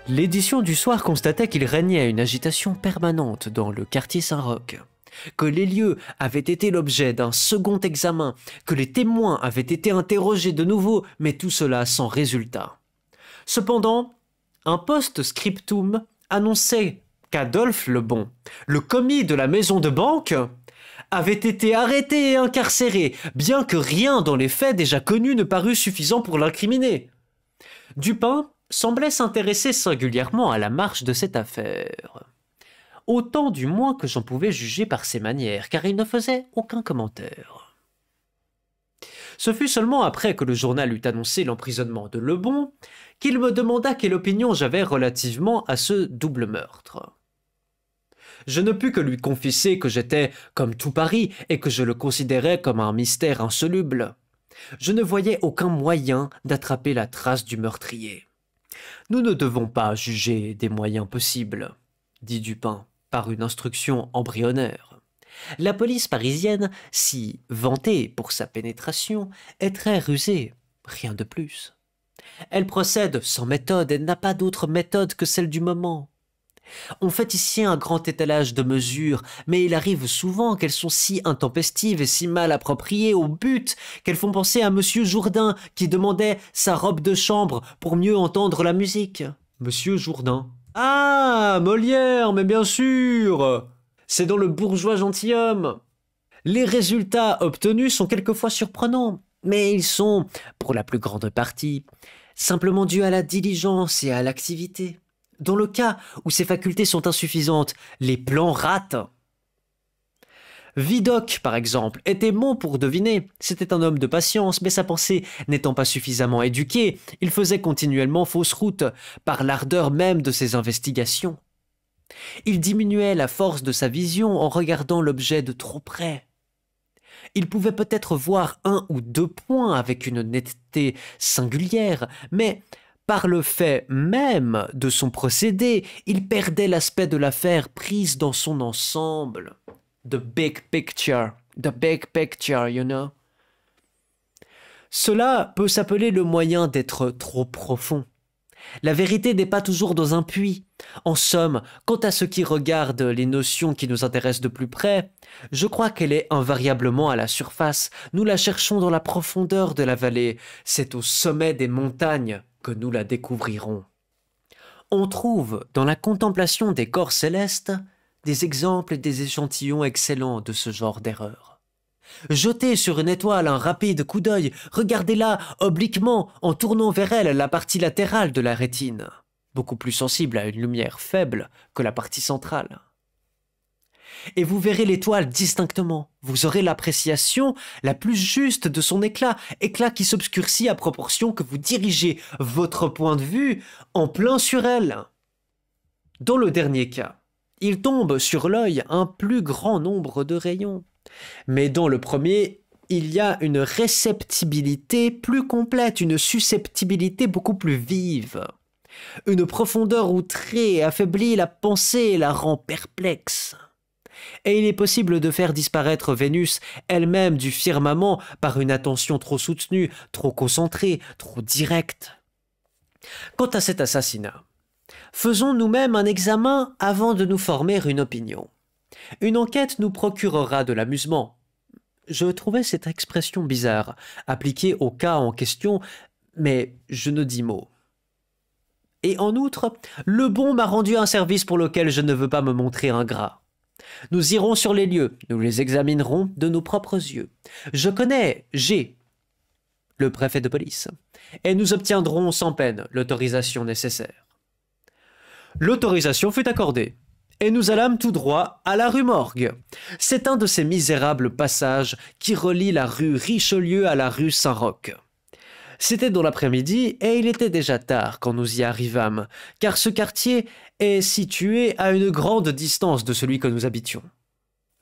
L'édition du soir constatait qu'il régnait une agitation permanente dans le quartier Saint-Roch, que les lieux avaient été l'objet d'un second examen, que les témoins avaient été interrogés de nouveau, mais tout cela sans résultat. Cependant, un post-scriptum annonçait qu'Adolphe Lebon, le commis de la maison de banque, avait été arrêté et incarcéré, bien que rien dans les faits déjà connus ne parût suffisant pour l'incriminer. Dupin semblait s'intéresser singulièrement à la marche de cette affaire. Autant du moins que j'en pouvais juger par ses manières, car il ne faisait aucun commentaire. Ce fut seulement après que le journal eut annoncé l'emprisonnement de Lebon qu'il me demanda quelle opinion j'avais relativement à ce double meurtre. Je ne pus que lui confesser que j'étais comme tout Paris et que je le considérais comme un mystère insoluble. Je ne voyais aucun moyen d'attraper la trace du meurtrier. « Nous ne devons pas juger des moyens possibles, » dit Dupin, par une instruction embryonnaire. La police parisienne, si vantée pour sa pénétration, est très rusée, rien de plus. Elle procède sans méthode et n'a pas d'autre méthode que celle du moment. On fait ici un grand étalage de mesures, mais il arrive souvent qu'elles sont si intempestives et si mal appropriées au but qu'elles font penser à Monsieur Jourdain qui demandait sa robe de chambre pour mieux entendre la musique. Monsieur Jourdain. Ah, Molière, mais bien sûr! C'est dans Le bourgeois gentilhomme. Les résultats obtenus sont quelquefois surprenants, mais ils sont, pour la plus grande partie, simplement dus à la diligence et à l'activité. Dans le cas où ces facultés sont insuffisantes, les plans ratent. Vidocq, par exemple, était bon pour deviner. C'était un homme de patience, mais sa pensée n'étant pas suffisamment éduquée, il faisait continuellement fausse route, par l'ardeur même de ses investigations. Il diminuait la force de sa vision en regardant l'objet de trop près. Il pouvait peut-être voir un ou deux points avec une netteté singulière, mais par le fait même de son procédé, il perdait l'aspect de l'affaire prise dans son ensemble. The big picture, you know. Cela peut s'appeler le moyen d'être trop profond. La vérité n'est pas toujours dans un puits. En somme, quant à ce qui regarde les notions qui nous intéressent de plus près, je crois qu'elle est invariablement à la surface. Nous la cherchons dans la profondeur de la vallée. C'est au sommet des montagnes que nous la découvrirons. On trouve dans la contemplation des corps célestes des exemples et des échantillons excellents de ce genre d'erreur. Jetez sur une étoile un rapide coup d'œil, regardez-la obliquement en tournant vers elle la partie latérale de la rétine, beaucoup plus sensible à une lumière faible que la partie centrale. Et vous verrez l'étoile distinctement. Vous aurez l'appréciation la plus juste de son éclat, éclat qui s'obscurcit à proportion que vous dirigez votre point de vue en plein sur elle. Dans le dernier cas, il tombe sur l'œil un plus grand nombre de rayons. Mais dans le premier, il y a une réceptibilité plus complète, une susceptibilité beaucoup plus vive. Une profondeur outrée affaiblit la pensée et la rend perplexe. Et il est possible de faire disparaître Vénus elle-même du firmament par une attention trop soutenue, trop concentrée, trop directe. Quant à cet assassinat, faisons nous-mêmes un examen avant de nous former une opinion. Une enquête nous procurera de l'amusement. Je trouvais cette expression bizarre, appliquée au cas en question, mais je ne dis mot. Et en outre, Lebon m'a rendu un service pour lequel je ne veux pas me montrer ingrat. Nous irons sur les lieux, nous les examinerons de nos propres yeux. Je connais G, le préfet de police, et nous obtiendrons sans peine l'autorisation nécessaire. L'autorisation fut accordée, et nous allâmes tout droit à la rue Morgue. C'est un de ces misérables passages qui relient la rue Richelieu à la rue Saint-Roch. C'était dans l'après-midi et il était déjà tard quand nous y arrivâmes, car ce quartier est situé à une grande distance de celui que nous habitions.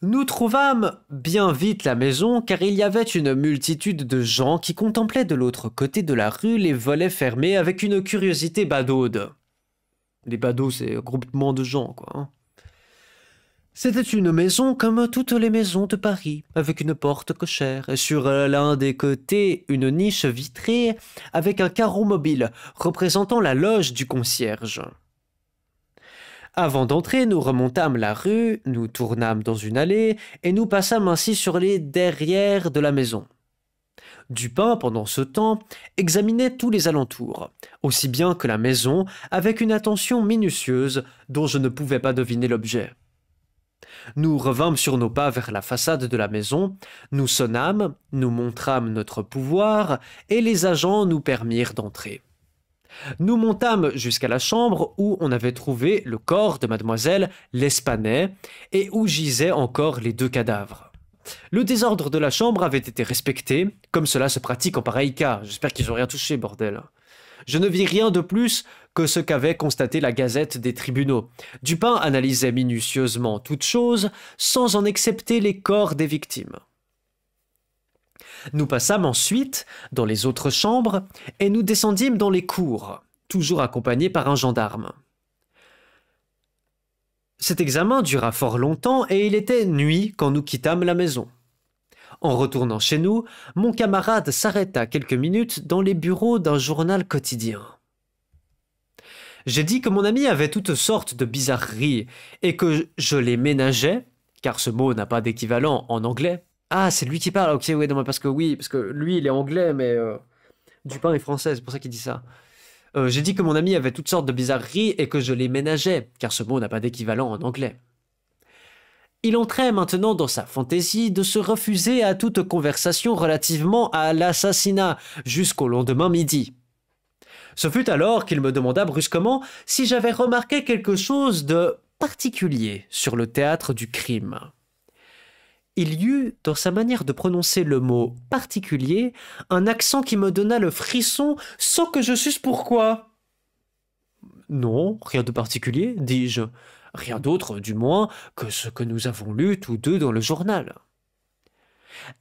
Nous trouvâmes bien vite la maison, car il y avait une multitude de gens qui contemplaient de l'autre côté de la rue les volets fermés avec une curiosité badaude. Les badauds, c'est un groupement de gens, quoi. Hein. C'était une maison comme toutes les maisons de Paris, avec une porte cochère, et sur l'un des côtés, une niche vitrée avec un carreau mobile représentant la loge du concierge. Avant d'entrer, nous remontâmes la rue, nous tournâmes dans une allée, et nous passâmes ainsi sur les derrières de la maison. Dupin, pendant ce temps, examinait tous les alentours, aussi bien que la maison, avec une attention minutieuse dont je ne pouvais pas deviner l'objet. Nous revînmes sur nos pas vers la façade de la maison, nous sonnâmes, nous montrâmes notre pouvoir, et les agents nous permirent d'entrer. Nous montâmes jusqu'à la chambre où on avait trouvé le corps de mademoiselle L'Espanay et où gisaient encore les 2 cadavres. Le désordre de la chambre avait été respecté, comme cela se pratique en pareil cas. J'espère qu'ils n'ont rien touché, bordel. Je ne vis rien de plus que ce qu'avait constaté la Gazette des tribunaux. Dupin analysait minutieusement toutes choses, sans en excepter les corps des victimes. Nous passâmes ensuite dans les autres chambres et nous descendîmes dans les cours, toujours accompagnés par un gendarme. Cet examen dura fort longtemps et il était nuit quand nous quittâmes la maison. En retournant chez nous, mon camarade s'arrêta quelques minutes dans les bureaux d'un journal quotidien. J'ai dit que mon ami avait toutes sortes de bizarreries et que je les ménageais, car ce mot n'a pas d'équivalent en anglais. Ah, c'est lui qui parle, ok, ouais, non, parce que lui, il est anglais, mais Dupin est français, c'est pour ça qu'il dit ça. J'ai dit que mon ami avait toutes sortes de bizarreries et que je les ménageais, car ce mot n'a pas d'équivalent en anglais. Il entrait maintenant dans sa fantaisie de se refuser à toute conversation relativement à l'assassinat jusqu'au lendemain midi. Ce fut alors qu'il me demanda brusquement si j'avais remarqué quelque chose de particulier sur le théâtre du crime. Il y eut, dans sa manière de prononcer le mot « particulier », un accent qui me donna le frisson sans que je susse pourquoi. « Non, rien de particulier, dis-je. Rien d'autre, du moins, que ce que nous avons lu tous deux dans le journal. »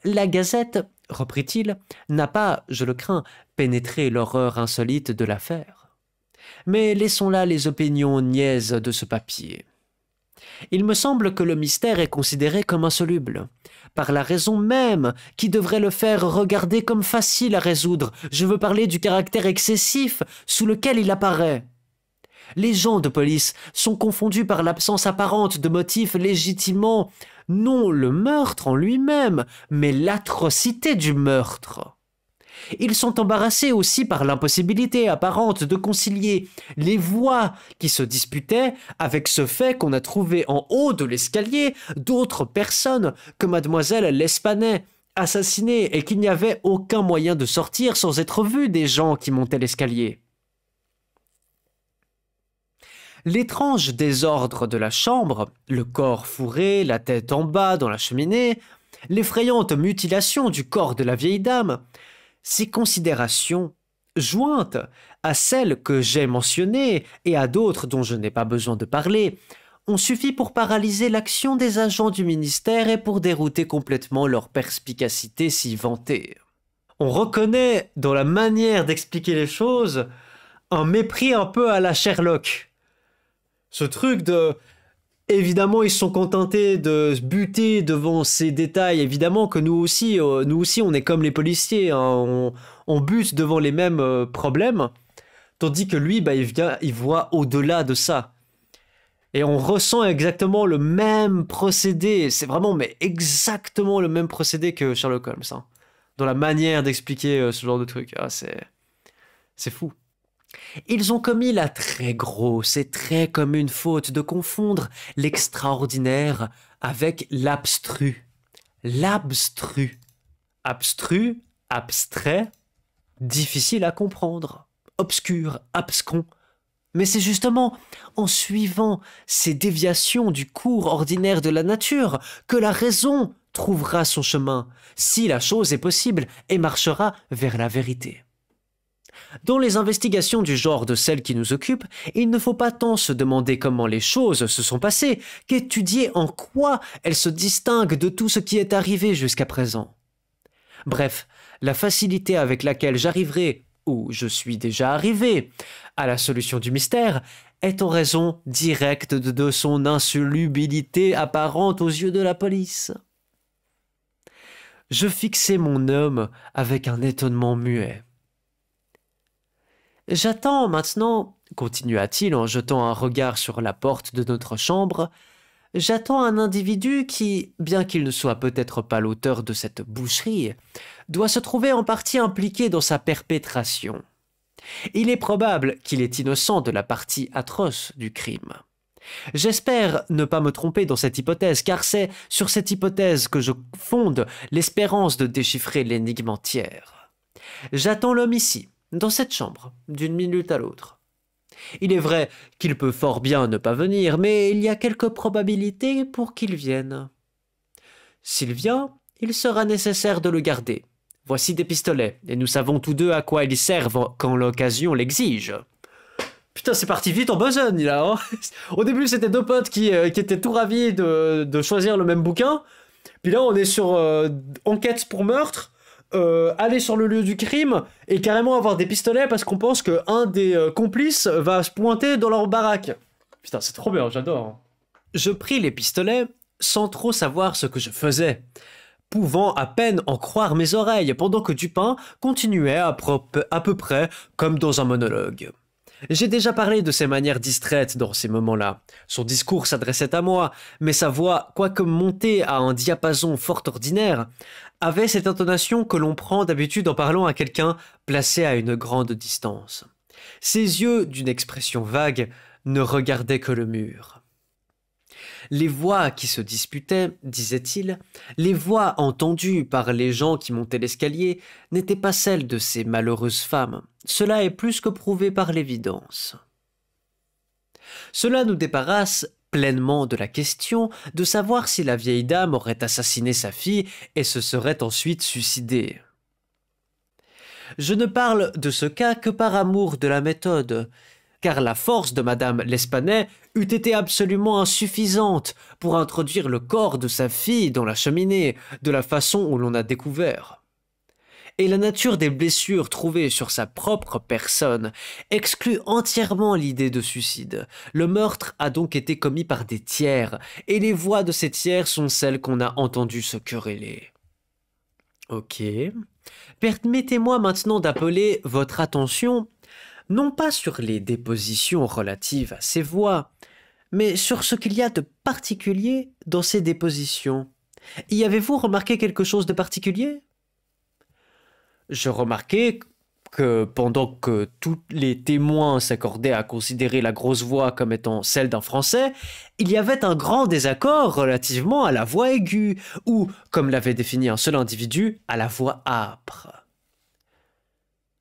La Gazette, reprit-il, n'a pas, je le crains, pénétré l'horreur insolite de l'affaire. Mais laissons là les opinions niaises de ce papier. Il me semble que le mystère est considéré comme insoluble, par la raison même qui devrait le faire regarder comme facile à résoudre. Je veux parler du caractère excessif sous lequel il apparaît. Les gens de police sont confondus par l'absence apparente de motifs légitimant non le meurtre en lui-même, mais l'atrocité du meurtre. Ils sont embarrassés aussi par l'impossibilité apparente de concilier les voix qui se disputaient avec ce fait qu'on a trouvé en haut de l'escalier d'autres personnes que mademoiselle L'Espanay, assassinée, et qu'il n'y avait aucun moyen de sortir sans être vu des gens qui montaient l'escalier. L'étrange désordre de la chambre, le corps fourré, la tête en bas dans la cheminée, l'effrayante mutilation du corps de la vieille dame, ces considérations, jointes à celles que j'ai mentionnées et à d'autres dont je n'ai pas besoin de parler, ont suffi pour paralyser l'action des agents du ministère et pour dérouter complètement leur perspicacité si vantée. On reconnaît dans la manière d'expliquer les choses un mépris un peu à la Sherlock. Ce truc de... Évidemment, ils sont contentés de se buter devant ces détails. Évidemment que nous aussi, on est comme les policiers. Hein. On bute devant les mêmes problèmes. Tandis que lui, il voit au-delà de ça. Et on ressent exactement le même procédé. C'est vraiment, mais exactement le même procédé que Sherlock Holmes. Hein. Dans la manière d'expliquer ce genre de truc. Ah, c'est fou. Ils ont commis la très grosse et très commune faute de confondre l'extraordinaire avec l'abstru. L'abstru. Abstru, abstrait, difficile à comprendre, obscur, abscon. Mais c'est justement en suivant ces déviations du cours ordinaire de la nature que la raison trouvera son chemin, si la chose est possible, et marchera vers la vérité. Dans les investigations du genre de celles qui nous occupent, il ne faut pas tant se demander comment les choses se sont passées qu'étudier en quoi elles se distinguent de tout ce qui est arrivé jusqu'à présent. Bref, la facilité avec laquelle j'arriverai, ou je suis déjà arrivé, à la solution du mystère est en raison directe de son insolubilité apparente aux yeux de la police. Je fixai mon homme avec un étonnement muet. J'attends maintenant continua-t-il en jetant un regard sur la porte de notre chambre, j'attends un individu qui, bien qu'il ne soit peut-être pas l'auteur de cette boucherie, doit se trouver en partie impliqué dans sa perpétration. Il est probable qu'il est innocent de la partie atroce du crime. J'espère ne pas me tromper dans cette hypothèse, car c'est sur cette hypothèse que je fonde l'espérance de déchiffrer l'énigme entière. J'attends l'homme ici, dans cette chambre, d'une minute à l'autre. Il est vrai qu'il peut fort bien ne pas venir, mais il y a quelques probabilités pour qu'il vienne. S'il vient, il sera nécessaire de le garder. Voici des pistolets, et nous savons tous deux à quoi ils servent quand l'occasion l'exige. Putain, c'est parti vite en besogne, là. Hein. Au début, c'était deux potes qui étaient tout ravis de choisir le même bouquin. Puis là, on est sur enquête pour meurtre, aller sur le lieu du crime, et carrément avoir des pistolets parce qu'on pense qu'un des complices va se pointer dans leur baraque. Putain, c'est trop bien, j'adore. Je pris les pistolets sans trop savoir ce que je faisais, pouvant à peine en croire mes oreilles, pendant que Dupin continuait à peu près comme dans un monologue. J'ai déjà parlé de ses manières distraites dans ces moments-là. Son discours s'adressait à moi, mais sa voix, quoique montée à un diapason fort ordinaire, avait cette intonation que l'on prend d'habitude en parlant à quelqu'un placé à une grande distance. Ses yeux, d'une expression vague, ne regardaient que le mur. Les voix qui se disputaient, disait-il, les voix entendues par les gens qui montaient l'escalier, n'étaient pas celles de ces malheureuses femmes. Cela est plus que prouvé par l'évidence. Cela nous débarrasse pleinement de la question de savoir si la vieille dame aurait assassiné sa fille et se serait ensuite suicidée. Je ne parle de ce cas que par amour de la méthode, car la force de madame L'Espanais eût été absolument insuffisante pour introduire le corps de sa fille dans la cheminée de la façon où l'on a découvert. Et la nature des blessures trouvées sur sa propre personne exclut entièrement l'idée de suicide. Le meurtre a donc été commis par des tiers, et les voix de ces tiers sont celles qu'on a entendues se quereller. Ok. Permettez-moi maintenant d'appeler votre attention non pas sur les dépositions relatives à ces voix, mais sur ce qu'il y a de particulier dans ces dépositions. Y avez-vous remarqué quelque chose de particulier ? Je remarquai que pendant que tous les témoins s'accordaient à considérer la grosse voix comme étant celle d'un Français, il y avait un grand désaccord relativement à la voix aiguë, ou, comme l'avait défini un seul individu, à la voix âpre.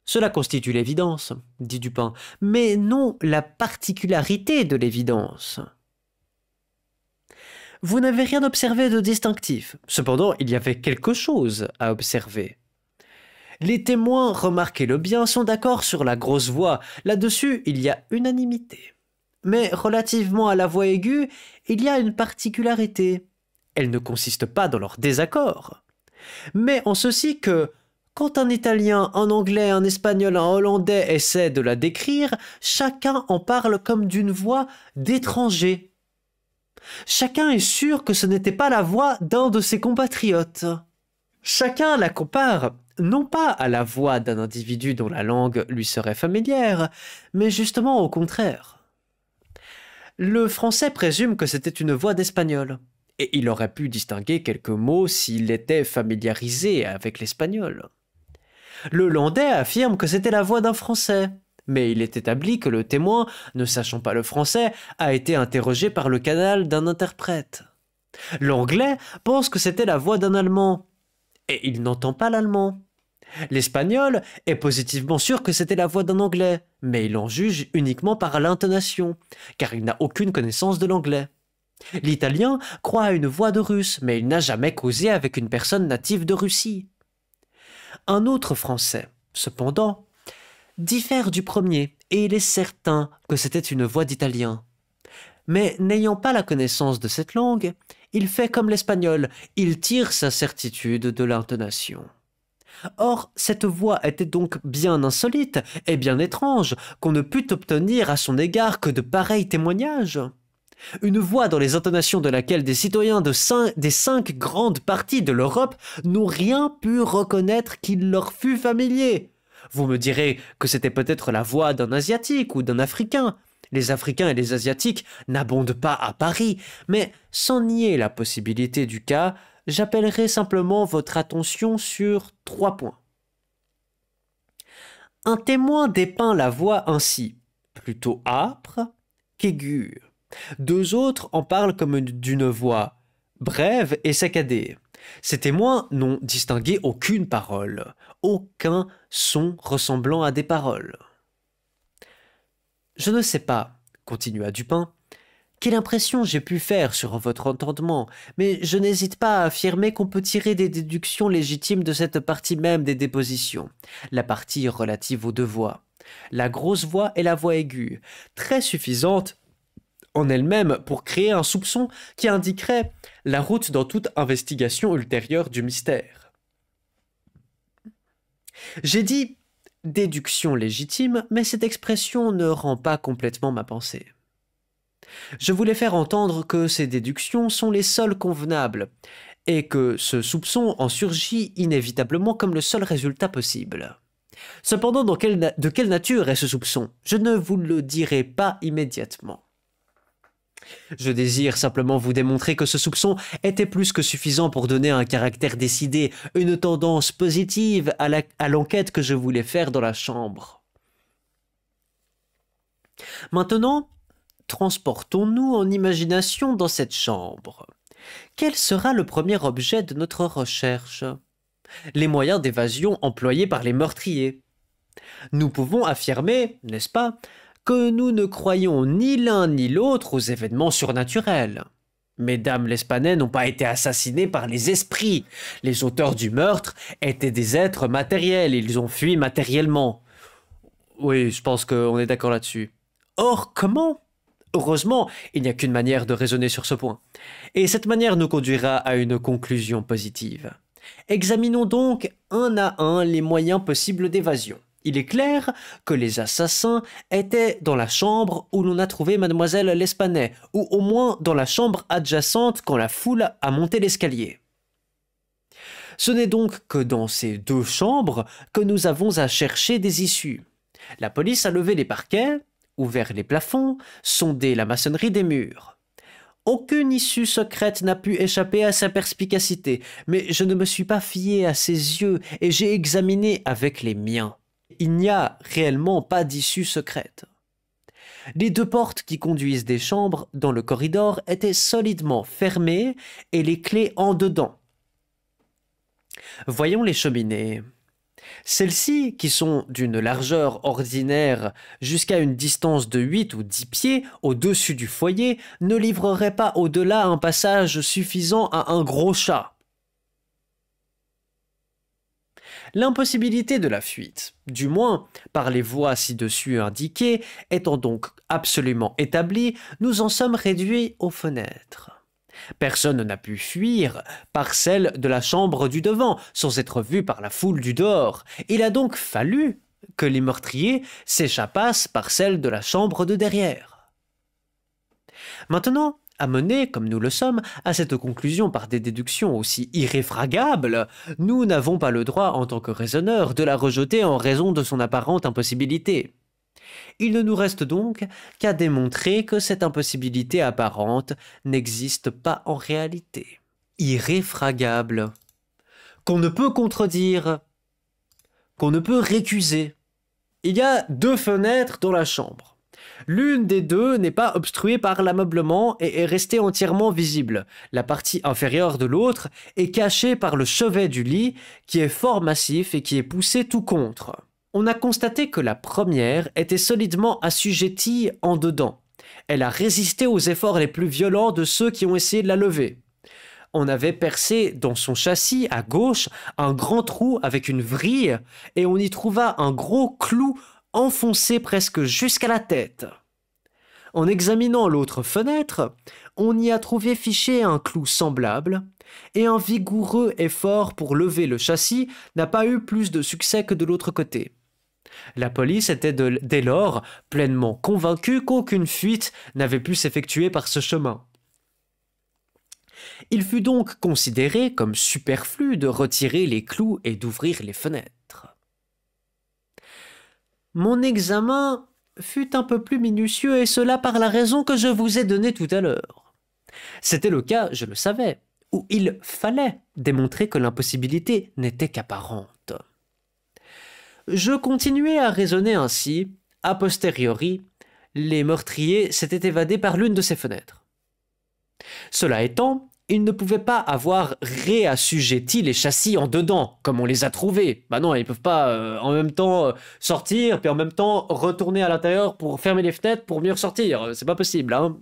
Cela constitue l'évidence, dit Dupin, mais non la particularité de l'évidence. Vous n'avez rien observé de distinctif. Cependant, il y avait quelque chose à observer. Les témoins, remarquez-le bien, sont d'accord sur la grosse voix. Là-dessus, il y a unanimité. Mais relativement à la voix aiguë, il y a une particularité. Elle ne consiste pas dans leur désaccord, mais en ceci que, quand un Italien, un Anglais, un Espagnol, un Hollandais essaient de la décrire, chacun en parle comme d'une voix d'étranger. Chacun est sûr que ce n'était pas la voix d'un de ses compatriotes. Chacun la compare, non pas à la voix d'un individu dont la langue lui serait familière, mais justement au contraire. Le Français présume que c'était une voix d'Espagnol, et il aurait pu distinguer quelques mots s'il était familiarisé avec l'espagnol. Le Hollandais affirme que c'était la voix d'un Français, mais il est établi que le témoin, ne sachant pas le français, a été interrogé par le canal d'un interprète. L'Anglais pense que c'était la voix d'un Allemand, et il n'entend pas l'allemand. L'Espagnol est positivement sûr que c'était la voix d'un Anglais, mais il en juge uniquement par l'intonation, car il n'a aucune connaissance de l'anglais. L'Italien croit à une voix de Russe, mais il n'a jamais causé avec une personne native de Russie. Un autre Français, cependant, diffère du premier, et il est certain que c'était une voix d'Italien. Mais n'ayant pas la connaissance de cette langue, il fait comme l'Espagnol, il tire sa certitude de l'intonation. Or, cette voix était donc bien insolite et bien étrange qu'on ne put obtenir à son égard que de pareils témoignages. Une voix dans les intonations de laquelle des citoyens des 5 grandes parties de l'Europe n'ont rien pu reconnaître qu'il leur fût familier. Vous me direz que c'était peut-être la voix d'un Asiatique ou d'un Africain. Les Africains et les Asiatiques n'abondent pas à Paris, mais sans nier la possibilité du cas, j'appellerai simplement votre attention sur 3 points. Un témoin dépeint la voix ainsi, plutôt âpre qu'aiguë. 2 autres en parlent comme d'une voix brève et saccadée. Ces témoins n'ont distingué aucune parole, aucun son ressemblant à des paroles. Je ne sais pas, continua Dupin, quelle impression j'ai pu faire sur votre entendement, mais je n'hésite pas à affirmer qu'on peut tirer des déductions légitimes de cette partie même des dépositions, la partie relative aux 2 voix. La grosse voix et la voix aiguë, très suffisante en elle-même pour créer un soupçon qui indiquerait la route dans toute investigation ultérieure du mystère. J'ai dit déduction légitime, mais cette expression ne rend pas complètement ma pensée. Je voulais faire entendre que ces déductions sont les seules convenables, et que ce soupçon en surgit inévitablement comme le seul résultat possible. Cependant, de quelle nature est ce soupçon? Je ne vous le dirai pas immédiatement. Je désire simplement vous démontrer que ce soupçon était plus que suffisant pour donner un caractère décidé, une tendance positive à l'enquête que je voulais faire dans la chambre. Maintenant, transportons-nous en imagination dans cette chambre. Quel sera le premier objet de notre recherche? Les moyens d'évasion employés par les meurtriers. Nous pouvons affirmer, n'est-ce pas, que nous ne croyons ni l'un ni l'autre aux événements surnaturels. Mesdames l'Espanais n'ont pas été assassinées par les esprits. Les auteurs du meurtre étaient des êtres matériels, ils ont fui matériellement. Oui, je pense qu'on est d'accord là-dessus. Or, comment? Heureusement, il n'y a qu'une manière de raisonner sur ce point. Et cette manière nous conduira à une conclusion positive. Examinons donc un à un les moyens possibles d'évasion. Il est clair que les assassins étaient dans la chambre où l'on a trouvé mademoiselle L'Espanais, ou au moins dans la chambre adjacente quand la foule a monté l'escalier. Ce n'est donc que dans ces 2 chambres que nous avons à chercher des issues. La police a levé les parquets, ouvert les plafonds, sondé la maçonnerie des murs. Aucune issue secrète n'a pu échapper à sa perspicacité, mais je ne me suis pas fié à ses yeux et j'ai examiné avec les miens. Il n'y a réellement pas d'issue secrète. Les 2 portes qui conduisent des chambres dans le corridor étaient solidement fermées et les clés en dedans. Voyons les cheminées. Celles-ci, qui sont d'une largeur ordinaire jusqu'à une distance de 8 ou 10 pieds au-dessus du foyer, ne livreraient pas au-delà un passage suffisant à un gros chat. L'impossibilité de la fuite, du moins par les voies ci-dessus indiquées, étant donc absolument établie, nous en sommes réduits aux fenêtres. Personne n'a pu fuir par celle de la chambre du devant, sans être vu par la foule du dehors. Il a donc fallu que les meurtriers s'échappassent par celle de la chambre de derrière. Maintenant, amenés, comme nous le sommes, à cette conclusion par des déductions aussi irréfragables, nous n'avons pas le droit, en tant que raisonneurs, de la rejeter en raison de son apparente impossibilité. Il ne nous reste donc qu'à démontrer que cette impossibilité apparente n'existe pas en réalité. Irréfragable. Qu'on ne peut contredire. Qu'on ne peut récuser. Il y a 2 fenêtres dans la chambre. L'une des 2 n'est pas obstruée par l'ameublement et est restée entièrement visible. La partie inférieure de l'autre est cachée par le chevet du lit qui est fort massif et qui est poussé tout contre. On a constaté que la première était solidement assujettie en dedans. Elle a résisté aux efforts les plus violents de ceux qui ont essayé de la lever. On avait percé dans son châssis à gauche un grand trou avec une vrille et on y trouva un gros clou enfoncé presque jusqu'à la tête. En examinant l'autre fenêtre, on y a trouvé fiché un clou semblable, et un vigoureux effort pour lever le châssis n'a pas eu plus de succès que de l'autre côté. La police était dès lors pleinement convaincue qu'aucune fuite n'avait pu s'effectuer par ce chemin. Il fut donc considéré comme superflu de retirer les clous et d'ouvrir les fenêtres. Mon examen fut un peu plus minutieux, et cela par la raison que je vous ai donnée tout à l'heure. C'était le cas, je le savais, où il fallait démontrer que l'impossibilité n'était qu'apparente. Je continuais à raisonner ainsi. A posteriori, les meurtriers s'étaient évadés par l'une de ces fenêtres. Cela étant, ils ne pouvaient pas avoir réassujetti les châssis en dedans, comme on les a trouvés. Bah non, ils peuvent pas en même temps sortir, puis en même temps retourner à l'intérieur pour fermer les fenêtres pour mieux ressortir. C'est pas possible, hein.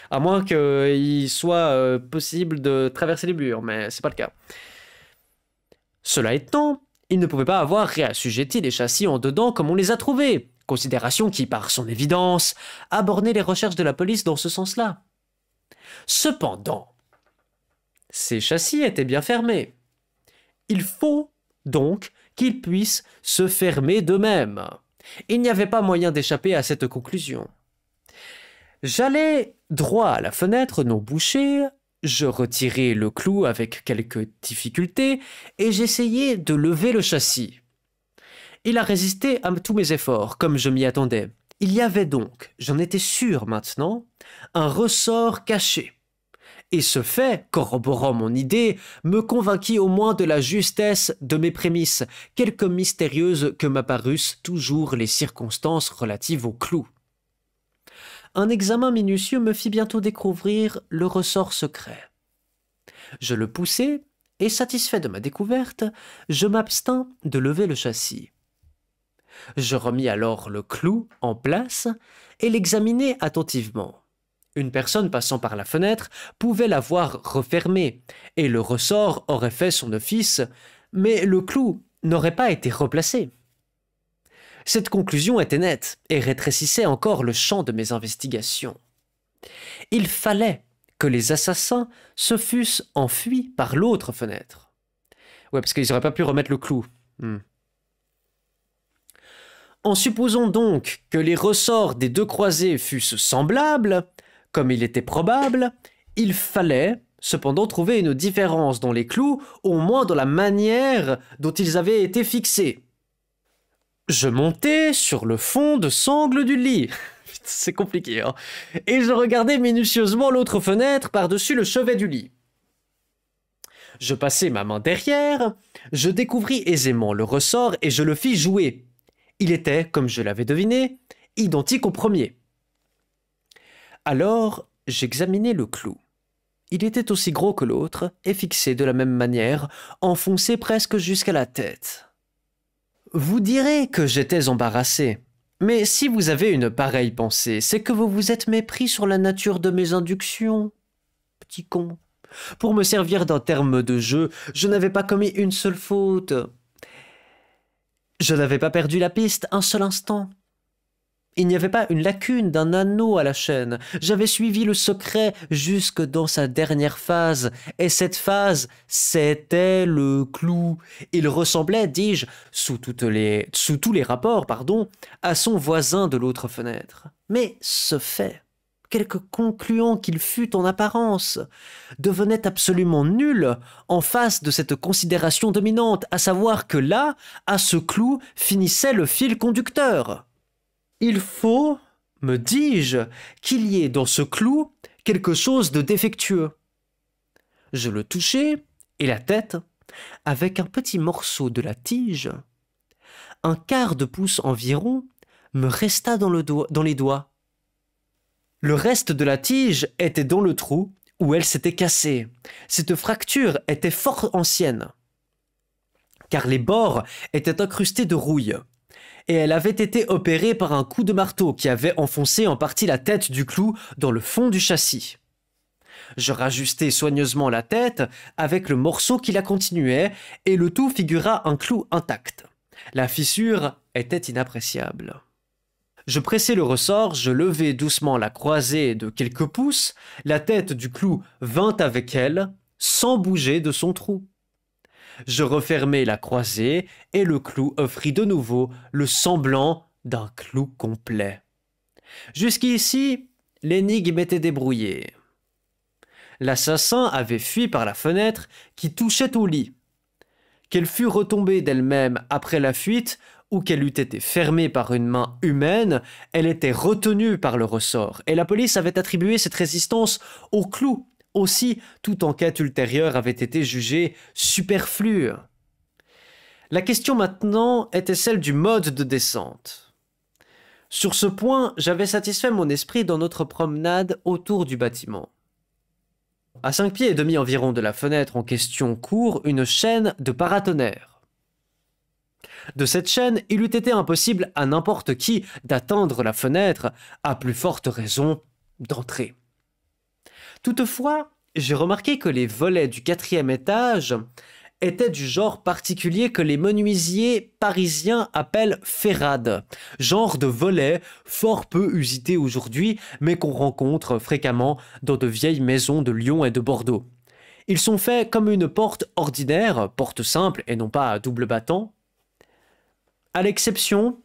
À moins qu'il soit possible de traverser les murs, mais c'est pas le cas. Cela étant, ils ne pouvaient pas avoir réassujetti les châssis en dedans comme on les a trouvés, considération qui, par son évidence, a borné les recherches de la police dans ce sens-là. Cependant, ces châssis étaient bien fermés. Il faut donc qu'ils puissent se fermer d'eux-mêmes. Il n'y avait pas moyen d'échapper à cette conclusion. J'allais droit à la fenêtre non bouchée, je retirai le clou avec quelques difficultés et j'essayai de lever le châssis. Il a résisté à tous mes efforts, comme je m'y attendais. Il y avait donc, j'en étais sûr maintenant, un ressort caché. Et ce fait, corroborant mon idée, me convainquit au moins de la justesse de mes prémices, quelque mystérieuses que m'apparussent toujours les circonstances relatives au clou. Un examen minutieux me fit bientôt découvrir le ressort secret. Je le poussai, et satisfait de ma découverte, je m'abstins de lever le châssis. Je remis alors le clou en place et l'examinai attentivement. Une personne passant par la fenêtre pouvait l'avoir refermée, et le ressort aurait fait son office, mais le clou n'aurait pas été replacé. Cette conclusion était nette et rétrécissait encore le champ de mes investigations. Il fallait que les assassins se fussent enfuis par l'autre fenêtre. Ouais, parce qu'ils n'auraient pas pu remettre le clou. En supposant donc que les ressorts des deux croisées fussent semblables, comme il était probable, il fallait cependant trouver une différence dans les clous, au moins dans la manière dont ils avaient été fixés. Je montai sur le fond de sangle du lit. C'est compliqué, hein. Et je regardais minutieusement l'autre fenêtre par-dessus le chevet du lit. Je passai ma main derrière, je découvris aisément le ressort et je le fis jouer. Il était, comme je l'avais deviné, identique au premier. Alors, j'examinai le clou. Il était aussi gros que l'autre et fixé de la même manière, enfoncé presque jusqu'à la tête. Vous direz que j'étais embarrassé, mais si vous avez une pareille pensée, c'est que vous vous êtes mépris sur la nature de mes inductions. Petit con. Pour me servir d'un terme de jeu, je n'avais pas commis une seule faute. Je n'avais pas perdu la piste un seul instant. Il n'y avait pas une lacune d'un anneau à la chaîne. J'avais suivi le secret jusque dans sa dernière phase. Et cette phase, c'était le clou. Il ressemblait, dis-je, sous tous les rapports, à son voisin de l'autre fenêtre. Mais ce fait, quelque concluant qu'il fût en apparence, devenait absolument nul en face de cette considération dominante, à savoir que là, à ce clou, finissait le fil conducteur. Il faut, me dis-je, qu'il y ait dans ce clou quelque chose de défectueux. Je le touchai, et la tête, avec un petit morceau de la tige, un quart de pouce environ, me resta dans les doigts. Le reste de la tige était dans le trou où elle s'était cassée. Cette fracture était fort ancienne, car les bords étaient incrustés de rouille. Et elle avait été opérée par un coup de marteau qui avait enfoncé en partie la tête du clou dans le fond du châssis. Je rajustai soigneusement la tête avec le morceau qui la continuait, et le tout figura un clou intact. La fissure était inappréciable. Je pressai le ressort, je levai doucement la croisée de quelques pouces, la tête du clou vint avec elle, sans bouger de son trou. Je refermai la croisée, et le clou offrit de nouveau le semblant d'un clou complet. Jusqu'ici, l'énigme était débrouillée. L'assassin avait fui par la fenêtre qui touchait au lit. Qu'elle fût retombée d'elle-même après la fuite, ou qu'elle eût été fermée par une main humaine, elle était retenue par le ressort, et la police avait attribué cette résistance au clou. Aussi, toute enquête ultérieure avait été jugée superflue. La question maintenant était celle du mode de descente. Sur ce point, j'avais satisfait mon esprit dans notre promenade autour du bâtiment. À 5 pieds et demi environ de la fenêtre en question court une chaîne de paratonnerres. De cette chaîne, il eût été impossible à n'importe qui d'atteindre la fenêtre, à plus forte raison d'entrer. Toutefois, j'ai remarqué que les volets du 4e étage étaient du genre particulier que les menuisiers parisiens appellent ferrades, genre de volets fort peu usités aujourd'hui, mais qu'on rencontre fréquemment dans de vieilles maisons de Lyon et de Bordeaux. Ils sont faits comme une porte ordinaire, porte simple et non pas à double battant, à l'exception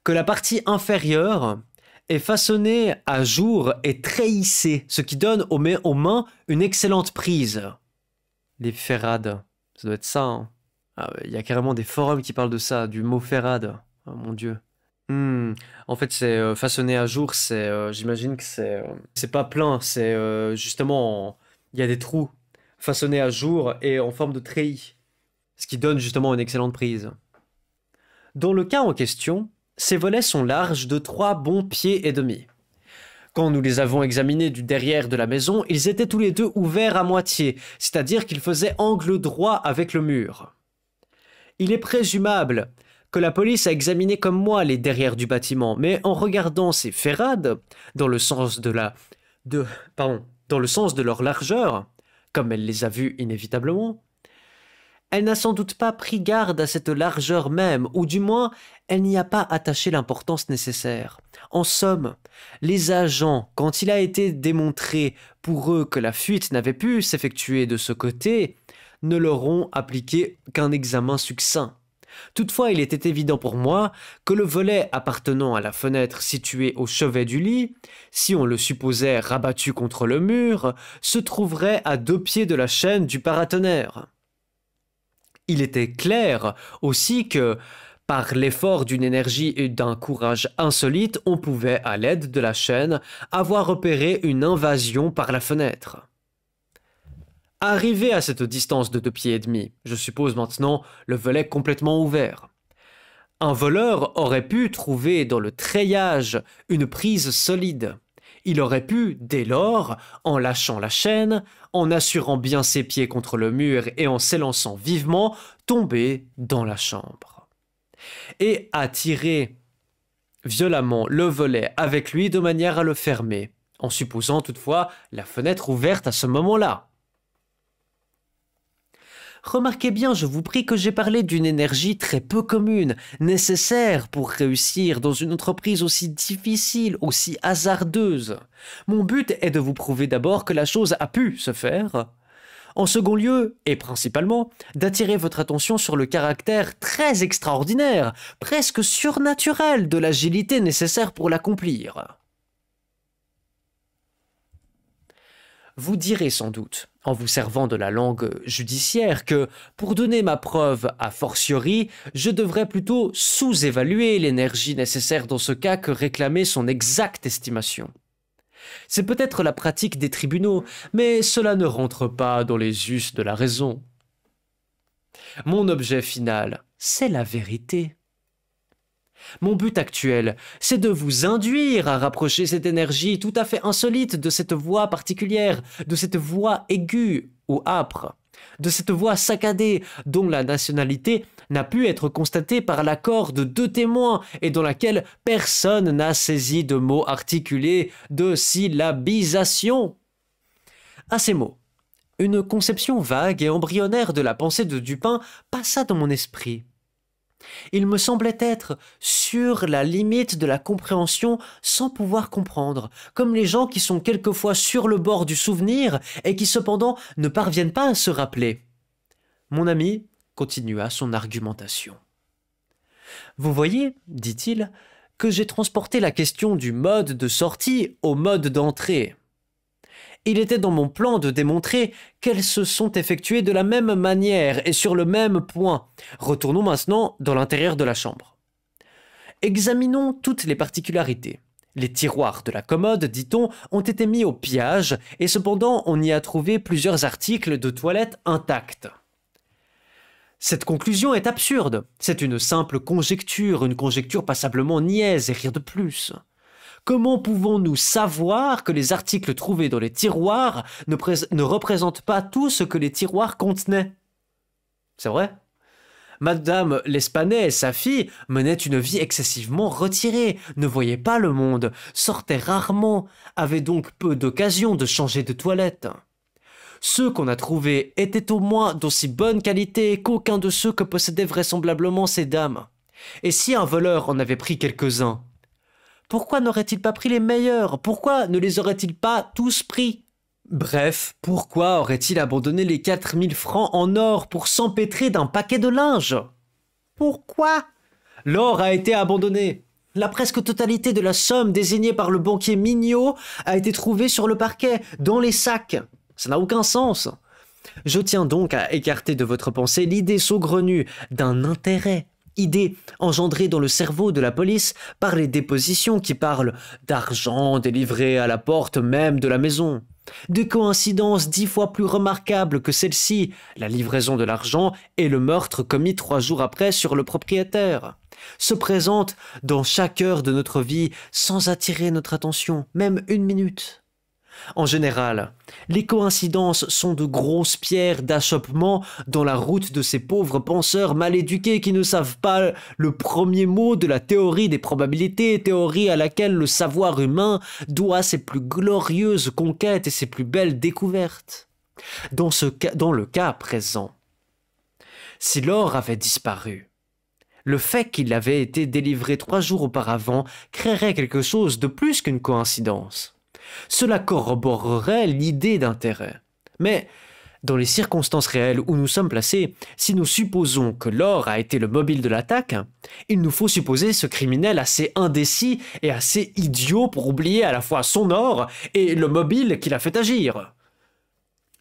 que la partie inférieure est façonnée à jour et très hissée, ce qui donne aux mains une excellente prise. Les ferrades, ça doit être ça. Hein. Ah, y a carrément des forums qui parlent de ça, du mot ferrade. Oh mon Dieu. En fait, c'est façonné à jour, j'imagine que c'est pas plein, c'est justement, il y a des trous façonnés à jour et en forme de treillis, ce qui donne justement une excellente prise. Dans le cas en question, ces volets sont larges de 3 bons pieds et demi. Quand nous les avons examinés du derrière de la maison, ils étaient tous les deux ouverts à moitié, c'est-à-dire qu'ils faisaient angle droit avec le mur. Il est présumable que la police a examiné comme moi les derrières du bâtiment, mais en regardant ces ferrades, dans le sens de leur largeur, comme elle les a vues inévitablement, elle n'a sans doute pas pris garde à cette largeur même, ou du moins, elle n'y a pas attaché l'importance nécessaire. En somme, les agents, quand il a été démontré pour eux que la fuite n'avait pu s'effectuer de ce côté, ne leur ont appliqué qu'un examen succinct. Toutefois, il était évident pour moi que le volet appartenant à la fenêtre située au chevet du lit, si on le supposait rabattu contre le mur, se trouverait à 2 pieds de la chaîne du paratonnerre. Il était clair aussi que, par l'effort d'une énergie et d'un courage insolites, on pouvait, à l'aide de la chaîne, avoir repéré une invasion par la fenêtre. Arrivé à cette distance de 2 pieds et demi, je suppose maintenant le volet complètement ouvert. Un voleur aurait pu trouver dans le treillage une prise solide. Il aurait pu, dès lors, en lâchant la chaîne, en assurant bien ses pieds contre le mur et en s'élançant vivement, tomber dans la chambre. Et attirer violemment le volet avec lui de manière à le fermer, en supposant toutefois la fenêtre ouverte à ce moment-là. Remarquez bien, je vous prie, que j'ai parlé d'une énergie très peu commune, nécessaire pour réussir dans une entreprise aussi difficile, aussi hasardeuse. Mon but est de vous prouver d'abord que la chose a pu se faire. En second lieu, et principalement, d'attirer votre attention sur le caractère très extraordinaire, presque surnaturel de l'agilité nécessaire pour l'accomplir. Vous direz sans doute, en vous servant de la langue judiciaire, que, pour donner ma preuve a fortiori, je devrais plutôt sous-évaluer l'énergie nécessaire dans ce cas que réclamer son exacte estimation. C'est peut-être la pratique des tribunaux, mais cela ne rentre pas dans les us de la raison. Mon objet final, c'est la vérité. Mon but actuel, c'est de vous induire à rapprocher cette énergie tout à fait insolite de cette voix particulière, de cette voix aiguë ou âpre, de cette voix saccadée dont la nationalité n'a pu être constatée par l'accord de 2 témoins et dans laquelle personne n'a saisi de mots articulés de syllabisation. À ces mots, une conception vague et embryonnaire de la pensée de Dupin passa dans mon esprit. Il me semblait être sur la limite de la compréhension sans pouvoir comprendre, comme les gens qui sont quelquefois sur le bord du souvenir et qui cependant ne parviennent pas à se rappeler. Mon ami continua son argumentation. « Vous voyez, dit-il, que j'ai transporté la question du mode de sortie au mode d'entrée. Il était dans mon plan de démontrer qu'elles se sont effectuées de la même manière et sur le même point. Retournons maintenant dans l'intérieur de la chambre. Examinons toutes les particularités. Les tiroirs de la commode, dit-on, ont été mis au pillage, et cependant on y a trouvé plusieurs articles de toilette intacts. Cette conclusion est absurde. C'est une simple conjecture, une conjecture passablement niaise et rien de plus. Comment pouvons-nous savoir que les articles trouvés dans les tiroirs ne représentent pas tout ce que les tiroirs contenaient? C'est vrai? Madame L'Espanais et sa fille menaient une vie excessivement retirée, ne voyaient pas le monde, sortaient rarement, avaient donc peu d'occasion de changer de toilette. Ceux qu'on a trouvés étaient au moins d'aussi bonne qualité qu'aucun de ceux que possédaient vraisemblablement ces dames. Et si un voleur en avait pris quelques-uns, pourquoi n'aurait-il pas pris les meilleurs? Pourquoi ne les aurait-il pas tous pris? Bref, pourquoi aurait-il abandonné les 4000 francs en or pour s'empêtrer d'un paquet de linge? Pourquoi? L'or a été abandonné. La presque totalité de la somme désignée par le banquier Mignot a été trouvée sur le parquet, dans les sacs. Ça n'a aucun sens. Je tiens donc à écarter de votre pensée l'idée saugrenue d'un intérêt, idée engendrée dans le cerveau de la police par les dépositions qui parlent d'argent délivré à la porte même de la maison. Des coïncidences 10 fois plus remarquables que celle-ci, la livraison de l'argent et le meurtre commis 3 jours après sur le propriétaire, se présentent dans chaque heure de notre vie sans attirer notre attention, même une minute. En général, les coïncidences sont de grosses pierres d'achoppement dans la route de ces pauvres penseurs mal éduqués qui ne savent pas le premier mot de la théorie des probabilités, théorie à laquelle le savoir humain doit ses plus glorieuses conquêtes et ses plus belles découvertes. Dans le cas présent, si l'or avait disparu, le fait qu'il avait été délivré 3 jours auparavant créerait quelque chose de plus qu'une coïncidence. Cela corroborerait l'idée d'intérêt. Mais, dans les circonstances réelles où nous sommes placés, si nous supposons que l'or a été le mobile de l'attaque, il nous faut supposer ce criminel assez indécis et assez idiot pour oublier à la fois son or et le mobile qui l'a fait agir.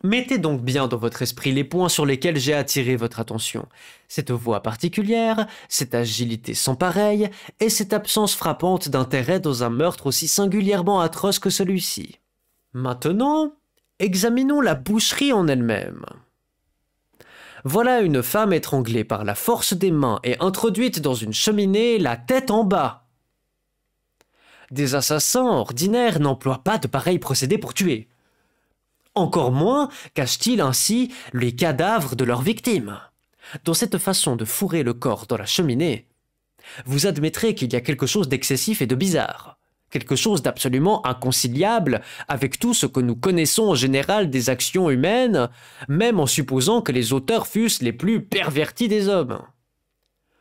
Mettez donc bien dans votre esprit les points sur lesquels j'ai attiré votre attention. Cette voix particulière, cette agilité sans pareille, et cette absence frappante d'intérêt dans un meurtre aussi singulièrement atroce que celui-ci. Maintenant, examinons la boucherie en elle-même. Voilà une femme étranglée par la force des mains et introduite dans une cheminée, la tête en bas. Des assassins ordinaires n'emploient pas de pareils procédés pour tuer. Encore moins cachent-ils ainsi les cadavres de leurs victimes. Dans cette façon de fourrer le corps dans la cheminée, vous admettrez qu'il y a quelque chose d'excessif et de bizarre, quelque chose d'absolument inconciliable avec tout ce que nous connaissons en général des actions humaines, même en supposant que les auteurs fussent les plus pervertis des hommes.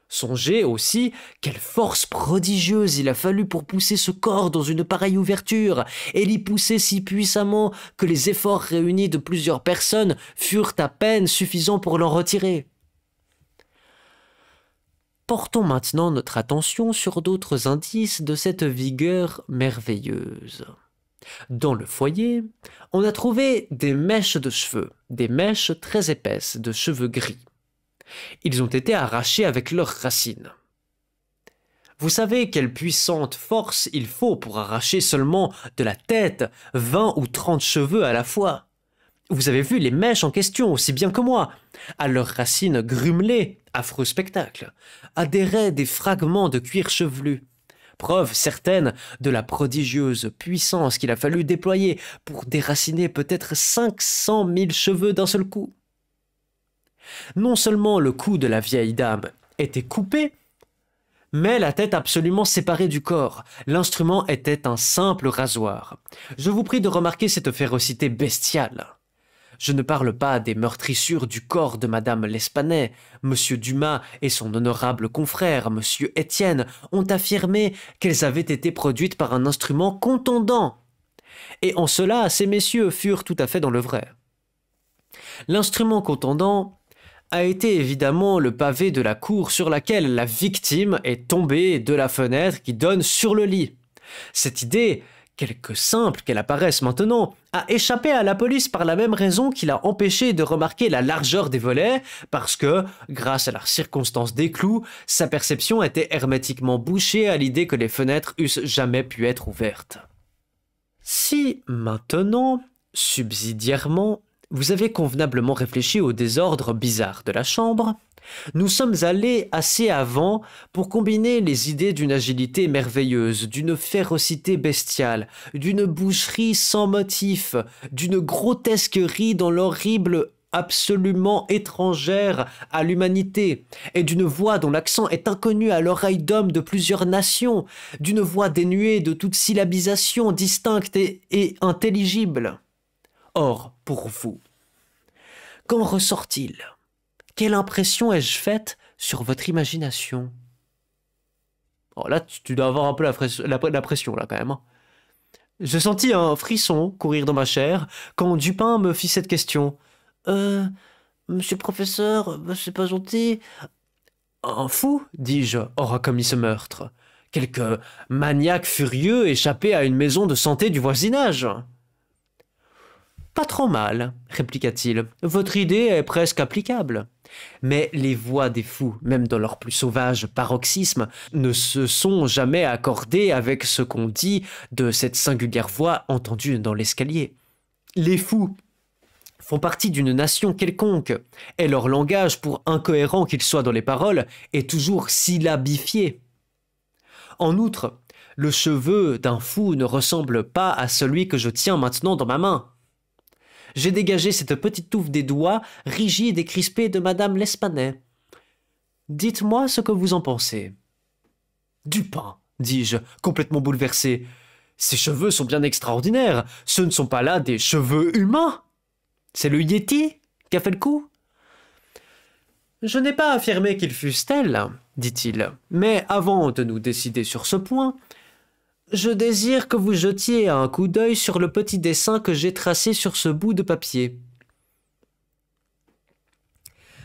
Songez aussi quelle force prodigieuse il a fallu pour pousser ce corps dans une pareille ouverture, et l'y pousser si puissamment que les efforts réunis de plusieurs personnes furent à peine suffisants pour l'en retirer. Portons maintenant notre attention sur d'autres indices de cette vigueur merveilleuse. Dans le foyer, on a trouvé des mèches de cheveux, des mèches très épaisses de cheveux gris. Ils ont été arrachés avec leurs racines. Vous savez quelle puissante force il faut pour arracher seulement de la tête 20 ou 30 cheveux à la fois. Vous avez vu les mèches en question aussi bien que moi. À leurs racines grumelées, affreux spectacle, adhéraient des fragments de cuir chevelu. Preuve certaine de la prodigieuse puissance qu'il a fallu déployer pour déraciner peut-être 500 000 cheveux d'un seul coup. Non seulement le cou de la vieille dame était coupé, mais la tête absolument séparée du corps. L'instrument était un simple rasoir. Je vous prie de remarquer cette férocité bestiale. Je ne parle pas des meurtrissures du corps de Madame L'Espanais. Monsieur Dumas et son honorable confrère, Monsieur Étienne, ont affirmé qu'elles avaient été produites par un instrument contondant. Et en cela, ces messieurs furent tout à fait dans le vrai. L'instrument contondant a été évidemment le pavé de la cour sur laquelle la victime est tombée de la fenêtre qui donne sur le lit. Cette idée, quelque simple qu'elle apparaisse maintenant, a échappé à la police par la même raison qu'il a empêché de remarquer la largeur des volets, parce que, grâce à la circonstance des clous, sa perception était hermétiquement bouchée à l'idée que les fenêtres eussent jamais pu être ouvertes. Si, maintenant, subsidiairement, vous avez convenablement réfléchi au désordre bizarre de la chambre, nous sommes allés assez avant pour combiner les idées d'une agilité merveilleuse, d'une férocité bestiale, d'une boucherie sans motif, d'une grotesquerie dans l'horrible absolument étrangère à l'humanité, et d'une voix dont l'accent est inconnu à l'oreille d'hommes de plusieurs nations, d'une voix dénuée de toute syllabisation distincte et intelligible. Or, pour vous, qu'en ressort-il ? Quelle impression ai-je faite sur votre imagination? Oh là, tu dois avoir un peu la pression, là, quand même. J'ai senti un frisson courir dans ma chair quand Dupin me fit cette question. Monsieur le professeur, c'est pas gentil. Un fou, dis-je, aura commis ce meurtre. Quelque maniaque furieux échappé à une maison de santé du voisinage. Pas trop mal, répliqua-t-il. Votre idée est presque applicable. Mais les voix des fous, même dans leur plus sauvage paroxysme, ne se sont jamais accordées avec ce qu'on dit de cette singulière voix entendue dans l'escalier. Les fous font partie d'une nation quelconque, et leur langage, pour incohérent qu'il soit dans les paroles, est toujours syllabifié. En outre, le cheveu d'un fou ne ressemble pas à celui que je tiens maintenant dans ma main. J'ai dégagé cette petite touffe des doigts rigides et crispés de Madame L'Espanais. Dites-moi ce que vous en pensez. Dupin, dis-je, complètement bouleversé. Ces cheveux sont bien extraordinaires. Ce ne sont pas là des cheveux humains. C'est le Yéti qui a fait le coup. Je n'ai pas affirmé qu'ils fussent tels, dit-il, mais avant de nous décider sur ce point, je désire que vous jetiez un coup d'œil sur le petit dessin que j'ai tracé sur ce bout de papier.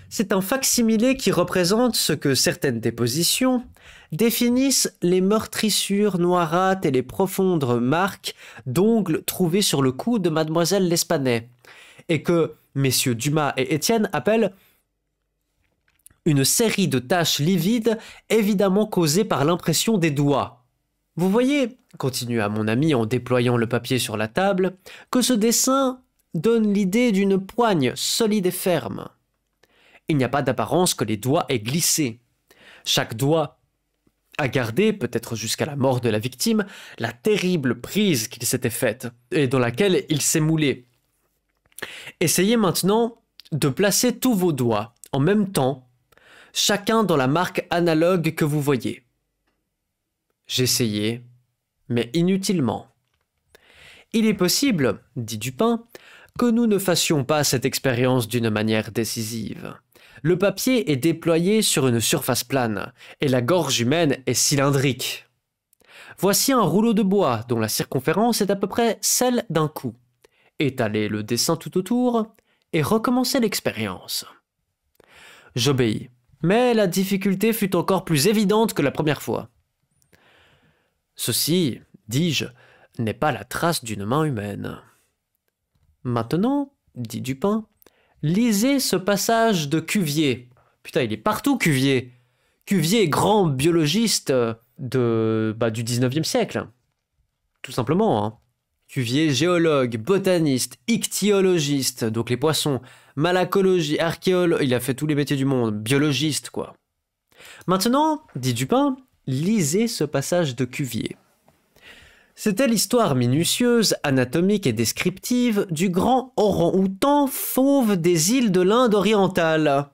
C'est un fac-similé qui représente ce que certaines dépositions définissent les meurtrissures noirâtres et les profondes marques d'ongles trouvées sur le cou de mademoiselle L'Espanais, et que messieurs Dumas et Étienne appellent une série de taches livides évidemment causées par l'impression des doigts. Vous voyez, continua mon ami en déployant le papier sur la table, que ce dessin donne l'idée d'une poigne solide et ferme. Il n'y a pas d'apparence que les doigts aient glissé. Chaque doigt a gardé, peut-être jusqu'à la mort de la victime, la terrible prise qu'il s'était faite et dans laquelle il s'est moulé. Essayez maintenant de placer tous vos doigts en même temps, chacun dans la marque analogue que vous voyez. J'essayai, mais inutilement. Il est possible, dit Dupin, que nous ne fassions pas cette expérience d'une manière décisive. Le papier est déployé sur une surface plane, et la gorge humaine est cylindrique. Voici un rouleau de bois dont la circonférence est à peu près celle d'un cou. Étalez le dessin tout autour, et recommencez l'expérience. J'obéis, mais la difficulté fut encore plus évidente que la première fois. Ceci, dis-je, n'est pas la trace d'une main humaine. Maintenant, dit Dupin, lisez ce passage de Cuvier. Putain, il est partout, Cuvier. Cuvier, grand biologiste du 19e siècle. Tout simplement, hein. Cuvier, géologue, botaniste, ichtyologiste, donc les poissons, malacologie, archéologue, il a fait tous les métiers du monde, biologiste, quoi. Maintenant, dit Dupin, lisez ce passage de Cuvier. C'était l'histoire minutieuse, anatomique et descriptive du grand orang-outan fauve des îles de l'Inde orientale.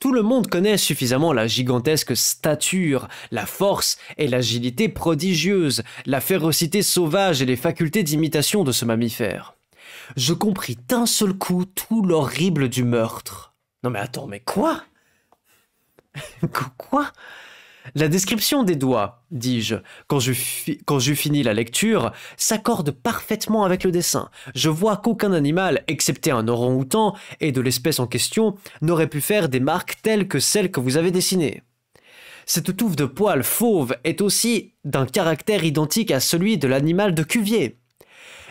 Tout le monde connaît suffisamment la gigantesque stature, la force et l'agilité prodigieuse, la férocité sauvage et les facultés d'imitation de ce mammifère. Je compris d'un seul coup tout l'horrible du meurtre. Non mais attends, mais quoi? Quoi? La description des doigts, dis-je, quand j'eus fini la lecture, s'accorde parfaitement avec le dessin. Je vois qu'aucun animal, excepté un orang-outan et de l'espèce en question, n'aurait pu faire des marques telles que celles que vous avez dessinées. Cette touffe de poils fauves est aussi d'un caractère identique à celui de l'animal de Cuvier.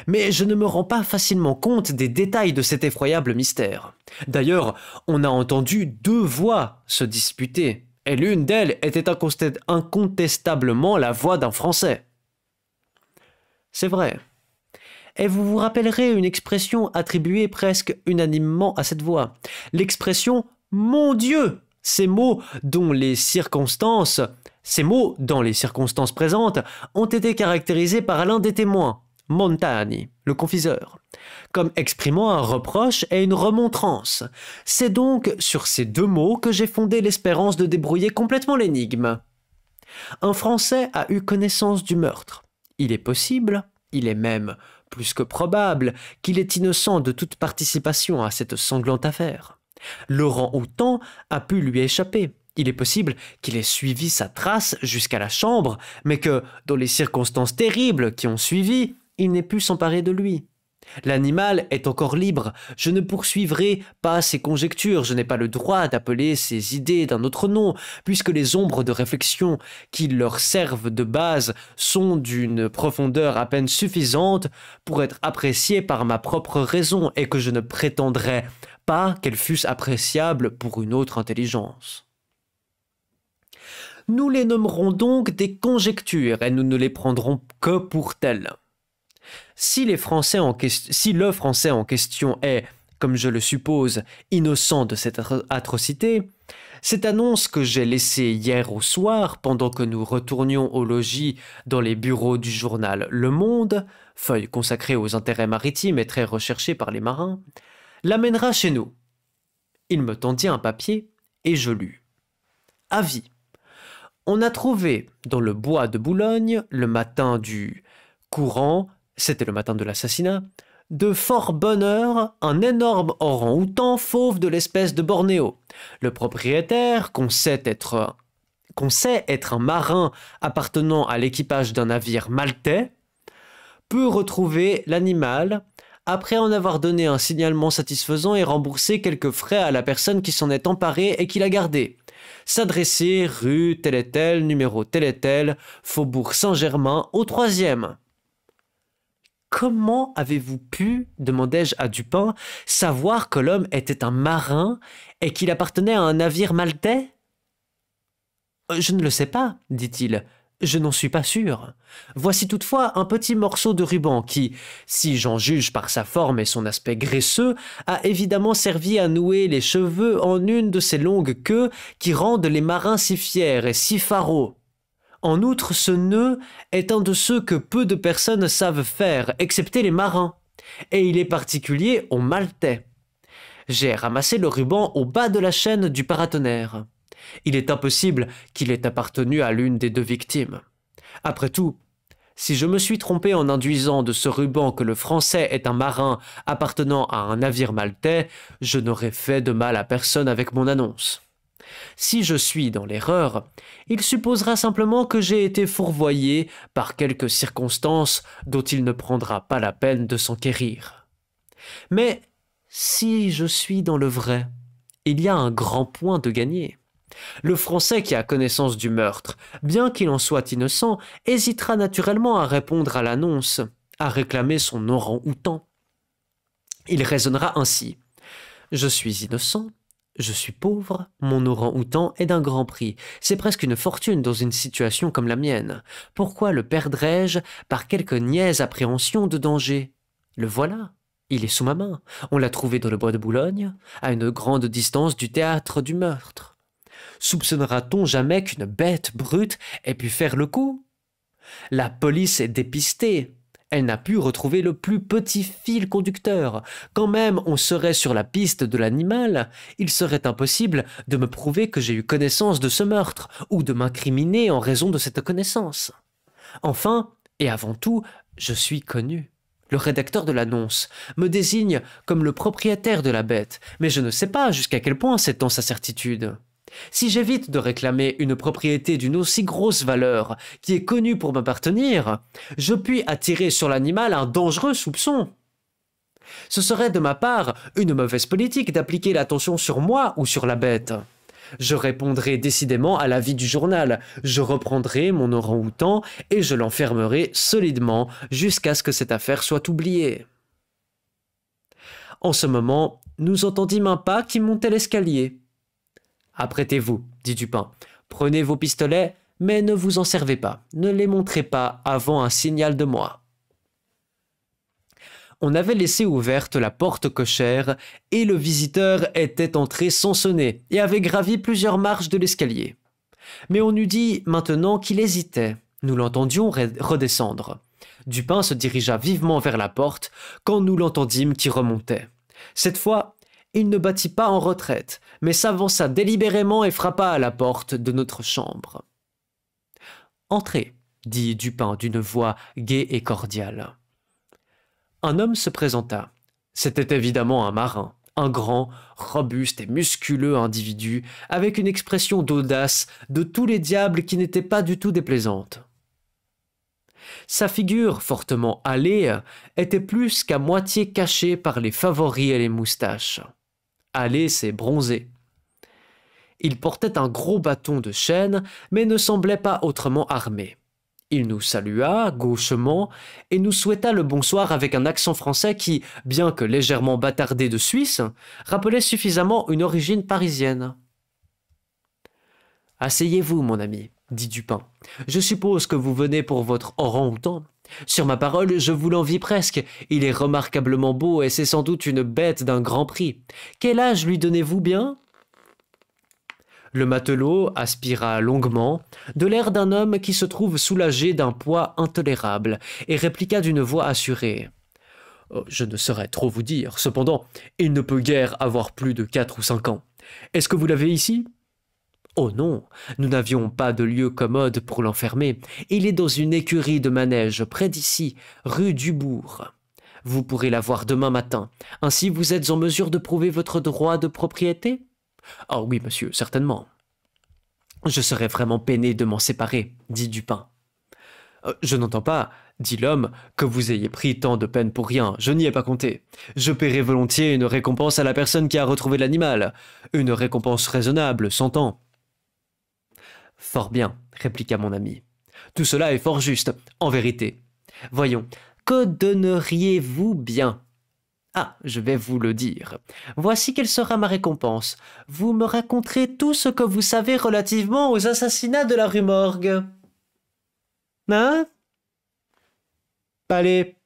Mais je ne me rends pas facilement compte des détails de cet effroyable mystère. D'ailleurs, on a entendu 2 voix se disputer, et l'une d'elles était incontestablement la voix d'un Français. C'est vrai. Et vous vous rappellerez une expression attribuée presque unanimement à cette voix. L'expression « Mon Dieu !» Ces mots dans les circonstances présentes, ont été caractérisés par l'un des témoins, Montani, le confiseur, comme exprimant un reproche et une remontrance. C'est donc sur ces 2 mots que j'ai fondé l'espérance de débrouiller complètement l'énigme. Un Français a eu connaissance du meurtre. Il est possible, il est même plus que probable, qu'il est innocent de toute participation à cette sanglante affaire. L'orang-outan a pu lui échapper. Il est possible qu'il ait suivi sa trace jusqu'à la chambre, mais que, dans les circonstances terribles qui ont suivi, il n'ait pu s'emparer de lui. L'animal est encore libre. Je ne poursuivrai pas ses conjectures, je n'ai pas le droit d'appeler ses idées d'un autre nom, puisque les ombres de réflexion qui leur servent de base sont d'une profondeur à peine suffisante pour être appréciées par ma propre raison, et que je ne prétendrais pas qu'elles fussent appréciables pour une autre intelligence. Nous les nommerons donc des conjectures, et nous ne les prendrons que pour telles. Si le Français en question est, comme je le suppose, innocent de cette atrocité, cette annonce que j'ai laissée hier au soir, pendant que nous retournions au logis dans les bureaux du journal Le Monde, feuille consacrée aux intérêts maritimes et très recherchée par les marins, l'amènera chez nous. Il me tendit un papier et je lus. Avis. On a trouvé dans le bois de Boulogne, le matin du courant, c'était le matin de l'assassinat, de fort bonne heure, un énorme orang-outan fauve de l'espèce de Bornéo. Le propriétaire, qu'on sait être un marin appartenant à l'équipage d'un navire maltais, peut retrouver l'animal après en avoir donné un signalement satisfaisant et remboursé quelques frais à la personne qui s'en est emparée et qui l'a gardé. S'adresser rue telle et telle, numéro tel et tel, faubourg Saint-Germain, au 3e. Comment avez-vous pu, demandai-je à Dupin, savoir que l'homme était un marin et qu'il appartenait à un navire maltais? Je ne le sais pas, dit-il. Je n'en suis pas sûr. Voici toutefois un petit morceau de ruban qui, si j'en juge par sa forme et son aspect graisseux, a évidemment servi à nouer les cheveux en une de ces longues queues qui rendent les marins si fiers et si faraud. En outre, ce nœud est un de ceux que peu de personnes savent faire, excepté les marins, et il est particulier aux Maltais. J'ai ramassé le ruban au bas de la chaîne du paratonnerre. Il est impossible qu'il ait appartenu à l'une des 2 victimes. Après tout, si je me suis trompé en induisant de ce ruban que le Français est un marin appartenant à un navire maltais, je n'aurais fait de mal à personne avec mon annonce. Si je suis dans l'erreur, il supposera simplement que j'ai été fourvoyé par quelques circonstances dont il ne prendra pas la peine de s'enquérir. Mais si je suis dans le vrai, il y a un grand point de gagné. Le Français qui a connaissance du meurtre, bien qu'il en soit innocent, hésitera naturellement à répondre à l'annonce, à réclamer son orang-outan. Il raisonnera ainsi. Je suis innocent, je suis pauvre, mon orang-outan est d'un grand prix. C'est presque une fortune dans une situation comme la mienne. Pourquoi le perdrais-je par quelque niaise appréhension de danger? Le voilà, il est sous ma main. On l'a trouvé dans le bois de Boulogne, à une grande distance du théâtre du meurtre. Soupçonnera-t-on jamais qu'une bête brute ait pu faire le coup? La police est dépistée. Elle n'a pu retrouver le plus petit fil conducteur. Quand même on serait sur la piste de l'animal, il serait impossible de me prouver que j'ai eu connaissance de ce meurtre, ou de m'incriminer en raison de cette connaissance. Enfin, et avant tout, je suis connu. Le rédacteur de l'annonce me désigne comme le propriétaire de la bête, mais je ne sais pas jusqu'à quel point s'étend sa certitude. Si j'évite de réclamer une propriété d'une aussi grosse valeur, qui est connue pour m'appartenir, je puis attirer sur l'animal un dangereux soupçon. Ce serait de ma part une mauvaise politique d'appliquer l'attention sur moi ou sur la bête. Je répondrai décidément à l'avis du journal. Je reprendrai mon orang-outan et je l'enfermerai solidement jusqu'à ce que cette affaire soit oubliée. En ce moment, nous entendîmes un pas qui montait l'escalier. « Apprêtez-vous, dit Dupin. Prenez vos pistolets, mais ne vous en servez pas. Ne les montrez pas avant un signal de moi. » On avait laissé ouverte la porte cochère et le visiteur était entré sans sonner et avait gravi plusieurs marches de l'escalier. Mais on eût dit maintenant qu'il hésitait. Nous l'entendions redescendre. Dupin se dirigea vivement vers la porte quand nous l'entendîmes qui remontait. Cette fois, il ne battit pas en retraite, mais s'avança délibérément et frappa à la porte de notre chambre. « Entrez, dit Dupin d'une voix gaie et cordiale. Un homme se présenta. C'était évidemment un marin, un grand, robuste et musculeux individu, avec une expression d'audace de tous les diables qui n'était pas du tout déplaisante. Sa figure, fortement hâlée, était plus qu'à moitié cachée par les favoris et les moustaches. Hâlé, c'est bronzé. Il portait un gros bâton de chêne, mais ne semblait pas autrement armé. Il nous salua gauchement et nous souhaita le bonsoir avec un accent français qui, bien que légèrement bâtardé de Suisse, rappelait suffisamment une origine parisienne. « Asseyez-vous, mon ami, dit Dupin. Je suppose que vous venez pour votre orang-outan. Sur ma parole, je vous l'envie presque. Il est remarquablement beau et c'est sans doute une bête d'un grand prix. Quel âge lui donnez-vous bien ?» Le matelot aspira longuement, de l'air d'un homme qui se trouve soulagé d'un poids intolérable, et répliqua d'une voix assurée. « Je ne saurais trop vous dire. Cependant, il ne peut guère avoir plus de 4 ou 5 ans. Est-ce que vous l'avez ici ?»« Oh non, nous n'avions pas de lieu commode pour l'enfermer. Il est dans une écurie de manège près d'ici, rue Dubourg. Vous pourrez la voir demain matin. Ainsi vous êtes en mesure de prouver votre droit de propriété ?»« Ah oui, monsieur, certainement. »« Je serais vraiment peiné de m'en séparer, dit Dupin. »« Je n'entends pas, dit l'homme, que vous ayez pris tant de peine pour rien. Je n'y ai pas compté. Je paierai volontiers une récompense à la personne qui a retrouvé l'animal. Une récompense raisonnable, s'entend. »« Fort bien, répliqua mon ami. Tout cela est fort juste, en vérité. Voyons, que donneriez-vous bien ? Ah, je vais vous le dire. Voici quelle sera ma récompense. Vous me raconterez tout ce que vous savez relativement aux assassinats de la rue Morgue. Hein ? Allez.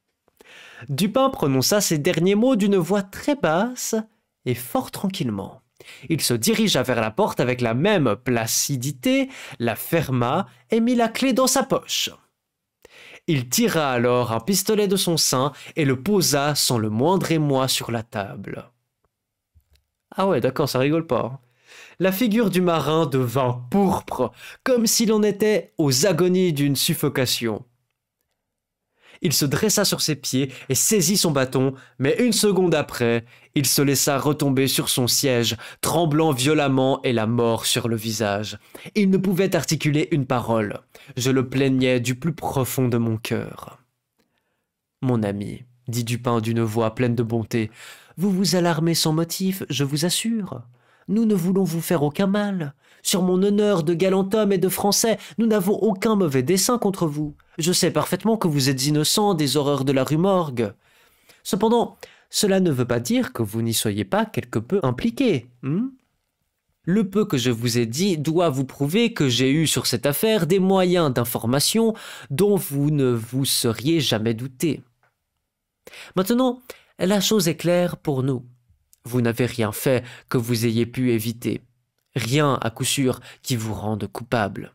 Dupin prononça ces derniers mots d'une voix très basse et fort tranquillement. Il se dirigea vers la porte avec la même placidité, la ferma et mit la clé dans sa poche. Il tira alors un pistolet de son sein et le posa sans le moindre émoi sur la table. Ah ouais, d'accord, ça rigole pas. La figure du marin devint pourpre, comme s'il en était aux agonies d'une suffocation. Il se dressa sur ses pieds et saisit son bâton, mais une seconde après, il se laissa retomber sur son siège, tremblant violemment et la mort sur le visage. Il ne pouvait articuler une parole. Je le plaignais du plus profond de mon cœur. « Mon ami, dit Dupin d'une voix pleine de bonté, vous vous alarmez sans motif, je vous assure. Nous ne voulons vous faire aucun mal. Sur mon honneur de galant homme et de Français, nous n'avons aucun mauvais dessein contre vous. Je sais parfaitement que vous êtes innocent des horreurs de la rue Morgue. Cependant, cela ne veut pas dire que vous n'y soyez pas quelque peu impliqué. Le peu que je vous ai dit doit vous prouver que j'ai eu sur cette affaire des moyens d'information dont vous ne vous seriez jamais douté. Maintenant, la chose est claire pour nous. Vous n'avez rien fait que vous ayez pu éviter. Rien, à coup sûr, qui vous rende coupable.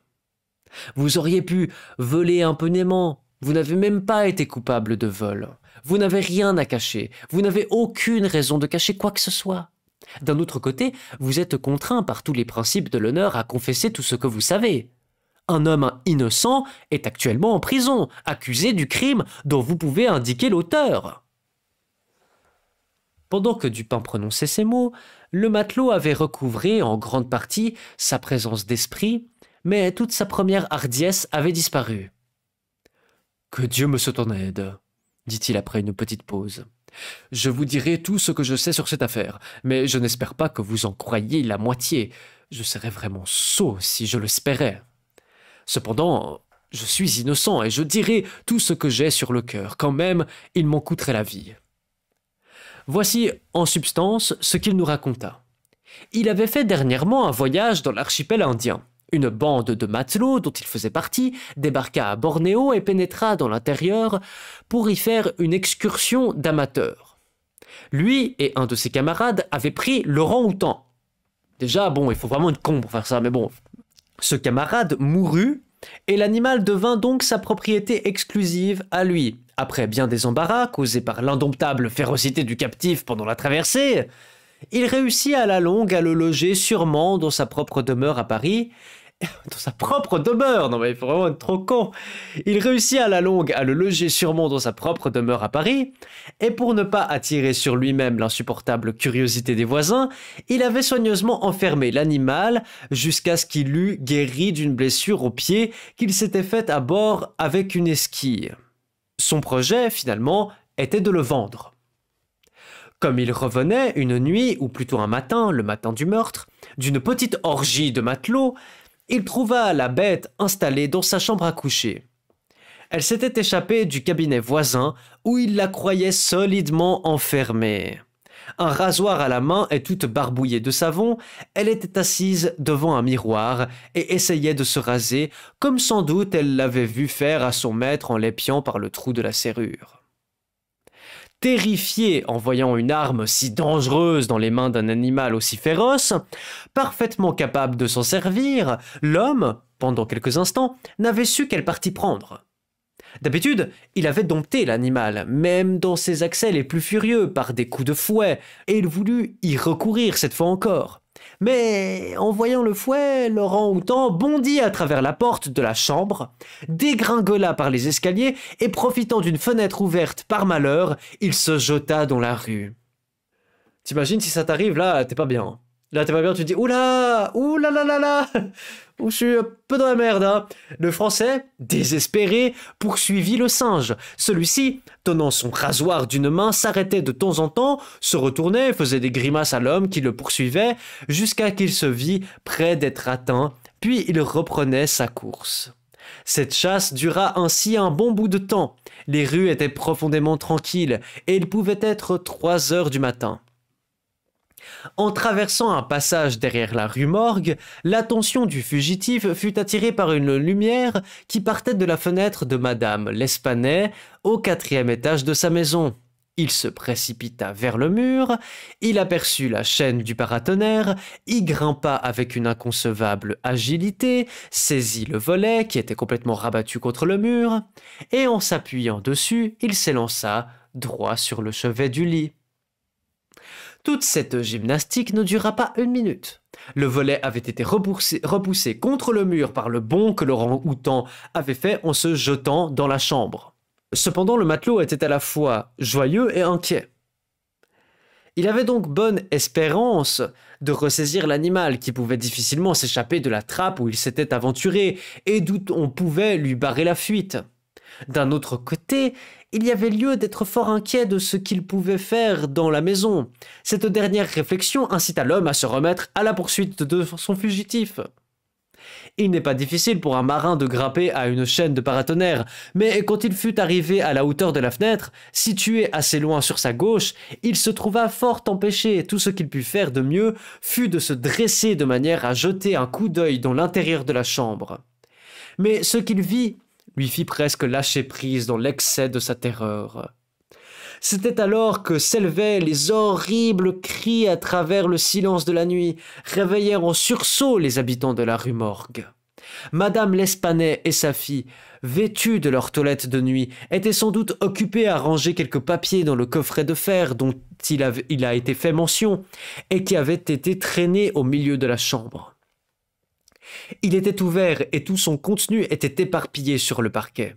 Vous auriez pu voler impunément. Vous n'avez même pas été coupable de vol. Vous n'avez rien à cacher. Vous n'avez aucune raison de cacher quoi que ce soit. D'un autre côté, vous êtes contraint par tous les principes de l'honneur à confesser tout ce que vous savez. Un homme innocent est actuellement en prison, accusé du crime dont vous pouvez indiquer l'auteur. Pendant que Dupin prononçait ces mots, le matelot avait recouvré en grande partie sa présence d'esprit, mais toute sa première hardiesse avait disparu. « Que Dieu me soit en aide, » dit-il après une petite pause. « Je vous dirai tout ce que je sais sur cette affaire, mais je n'espère pas que vous en croyiez la moitié. Je serais vraiment sot si je l'espérais. Cependant, je suis innocent et je dirai tout ce que j'ai sur le cœur, quand même il m'en coûterait la vie. Voici, en substance, ce qu'il nous raconta. Il avait fait dernièrement un voyage dans l'archipel indien. Une bande de matelots dont il faisait partie débarqua à Bornéo et pénétra dans l'intérieur pour y faire une excursion d'amateurs. Lui et un de ses camarades avaient pris l'orang-outan. Déjà, bon, il faut vraiment être con pour faire ça, mais bon. Ce camarade mourut et l'animal devint donc sa propriété exclusive à lui. Après bien des embarras causés par l'indomptable férocité du captif pendant la traversée, il réussit à la longue à le loger sûrement dans sa propre demeure à Paris. Dans sa propre demeure, non mais il faut vraiment être trop con. Il réussit à la longue à le loger sûrement dans sa propre demeure à Paris, et pour ne pas attirer sur lui-même l'insupportable curiosité des voisins, il avait soigneusement enfermé l'animal jusqu'à ce qu'il eût guéri d'une blessure au pied qu'il s'était faite à bord avec une esquille. Son projet, finalement, était de le vendre. Comme il revenait une nuit, ou plutôt un matin, le matin du meurtre, d'une petite orgie de matelots, il trouva la bête installée dans sa chambre à coucher. Elle s'était échappée du cabinet voisin où il la croyait solidement enfermée. Un rasoir à la main et toute barbouillée de savon, elle était assise devant un miroir et essayait de se raser, comme sans doute elle l'avait vu faire à son maître en l'épiant par le trou de la serrure. Terrifié en voyant une arme si dangereuse dans les mains d'un animal aussi féroce, parfaitement capable de s'en servir, l'homme, pendant quelques instants, n'avait su quel parti prendre. D'habitude, il avait dompté l'animal, même dans ses accès les plus furieux, par des coups de fouet, et il voulut y recourir cette fois encore. Mais en voyant le fouet, l'orang-outan bondit à travers la porte de la chambre, dégringola par les escaliers et profitant d'une fenêtre ouverte par malheur, il se jeta dans la rue. T'imagines si ça t'arrive, là, t'es pas bien. Là, t'es pas bien, tu te dis « Oula, oula là là là, je suis un peu dans la merde, hein !» Le Français, désespéré, poursuivit le singe. Celui-ci, tenant son rasoir d'une main, s'arrêtait de temps en temps, se retournait, faisait des grimaces à l'homme qui le poursuivait, jusqu'à qu'il se vit près d'être atteint, puis il reprenait sa course. Cette chasse dura ainsi un bon bout de temps. Les rues étaient profondément tranquilles, et il pouvait être 3 heures du matin. En traversant un passage derrière la rue Morgue, l'attention du fugitif fut attirée par une lumière qui partait de la fenêtre de Madame L'Espanais au 4e étage de sa maison. Il se précipita vers le mur, il aperçut la chaîne du paratonnerre, y grimpa avec une inconcevable agilité, saisit le volet qui était complètement rabattu contre le mur, et en s'appuyant dessus, il s'élança droit sur le chevet du lit. Toute cette gymnastique ne dura pas 1 minute. Le volet avait été repoussé contre le mur par le bond que l'orang-outan avait fait en se jetant dans la chambre. Cependant, le matelot était à la fois joyeux et inquiet. Il avait donc bonne espérance de ressaisir l'animal qui pouvait difficilement s'échapper de la trappe où il s'était aventuré et d'où on pouvait lui barrer la fuite. D'un autre côté, il y avait lieu d'être fort inquiet de ce qu'il pouvait faire dans la maison. Cette dernière réflexion incita l'homme à se remettre à la poursuite de son fugitif. Il n'est pas difficile pour un marin de grimper à une chaîne de paratonnerre, mais quand il fut arrivé à la hauteur de la fenêtre, située assez loin sur sa gauche, il se trouva fort empêché. Tout ce qu'il put faire de mieux fut de se dresser de manière à jeter un coup d'œil dans l'intérieur de la chambre. Mais ce qu'il vit lui fit presque lâcher prise dans l'excès de sa terreur. C'était alors que s'élevaient les horribles cris à travers le silence de la nuit, réveillèrent en sursaut les habitants de la rue Morgue. Madame L'Espanais et sa fille, vêtues de leur toilette de nuit, étaient sans doute occupées à ranger quelques papiers dans le coffret de fer dont il a été fait mention, et qui avait été traîné au milieu de la chambre. Il était ouvert et tout son contenu était éparpillé sur le parquet.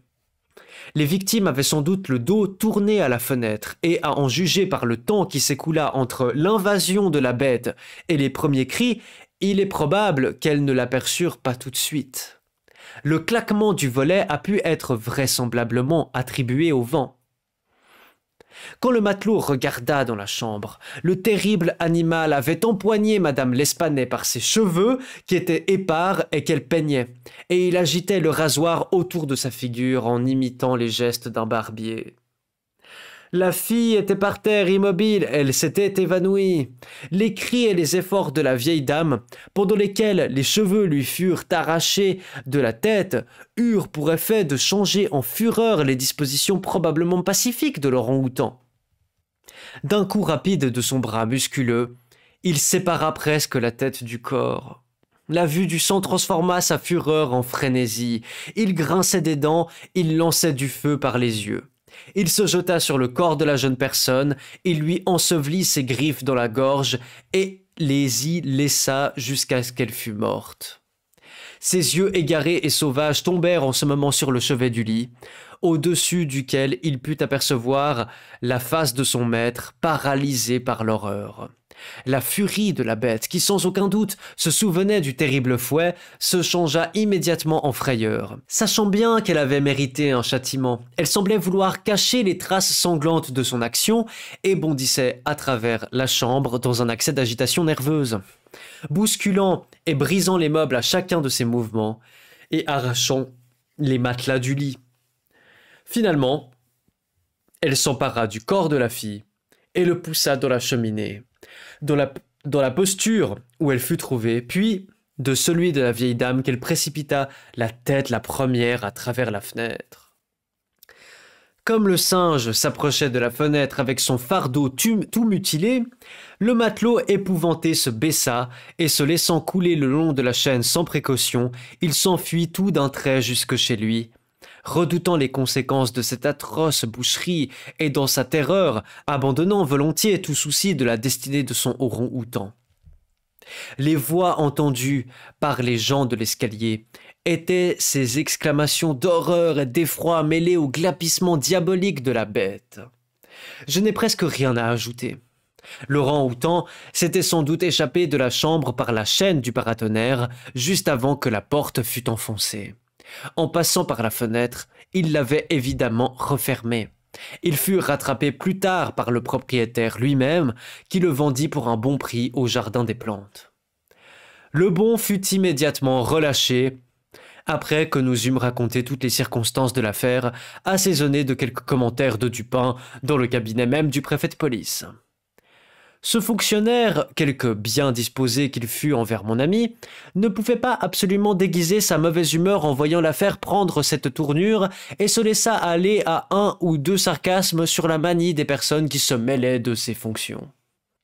Les victimes avaient sans doute le dos tourné à la fenêtre, et à en juger par le temps qui s'écoula entre l'invasion de la bête et les premiers cris, il est probable qu'elles ne l'aperçurent pas tout de suite. Le claquement du volet a pu être vraisemblablement attribué au vent. Quand le matelot regarda dans la chambre, le terrible animal avait empoigné madame L'Espanaye par ses cheveux qui étaient épars et qu'elle peignait, et il agitait le rasoir autour de sa figure en imitant les gestes d'un barbier. La fille était par terre immobile, elle s'était évanouie. Les cris et les efforts de la vieille dame, pendant lesquels les cheveux lui furent arrachés de la tête, eurent pour effet de changer en fureur les dispositions probablement pacifiques de l'orang-outan. D'un coup rapide de son bras musculeux, il sépara presque la tête du corps. La vue du sang transforma sa fureur en frénésie. Il grinçait des dents, il lançait du feu par les yeux. Il se jeta sur le corps de la jeune personne, il lui ensevelit ses griffes dans la gorge et les y laissa jusqu'à ce qu'elle fût morte. Ses yeux égarés et sauvages tombèrent en ce moment sur le chevet du lit, au-dessus duquel il put apercevoir la face de son maître, paralysée par l'horreur. La furie de la bête, qui sans aucun doute se souvenait du terrible fouet, se changea immédiatement en frayeur. Sachant bien qu'elle avait mérité un châtiment, elle semblait vouloir cacher les traces sanglantes de son action et bondissait à travers la chambre dans un accès d'agitation nerveuse, bousculant et brisant les meubles à chacun de ses mouvements et arrachant les matelas du lit. Finalement, elle s'empara du corps de la fille et le poussa dans la cheminée, dans la posture où elle fut trouvée, puis de celui de la vieille dame qu'elle précipita la tête la première à travers la fenêtre. Comme le singe s'approchait de la fenêtre avec son fardeau tout mutilé, le matelot épouvanté se baissa et se laissant couler le long de la chaîne sans précaution, il s'enfuit tout d'un trait jusque chez lui, redoutant les conséquences de cette atroce boucherie et dans sa terreur, abandonnant volontiers tout souci de la destinée de son orang-outan. Les voix entendues par les gens de l'escalier étaient ces exclamations d'horreur et d'effroi mêlées au glapissement diabolique de la bête. Je n'ai presque rien à ajouter. L'orang-outan s'était sans doute échappé de la chambre par la chaîne du paratonnerre juste avant que la porte fût enfoncée. En passant par la fenêtre, il l'avait évidemment refermée. Il fut rattrapé plus tard par le propriétaire lui-même, qui le vendit pour un bon prix au jardin des plantes. Le bon fut immédiatement relâché, après que nous eûmes raconté toutes les circonstances de l'affaire, assaisonnées de quelques commentaires de Dupin dans le cabinet même du préfet de police. Ce fonctionnaire, quelque bien disposé qu'il fût envers mon ami, ne pouvait pas absolument déguiser sa mauvaise humeur en voyant l'affaire prendre cette tournure et se laissa aller à un ou deux sarcasmes sur la manie des personnes qui se mêlaient de ses fonctions.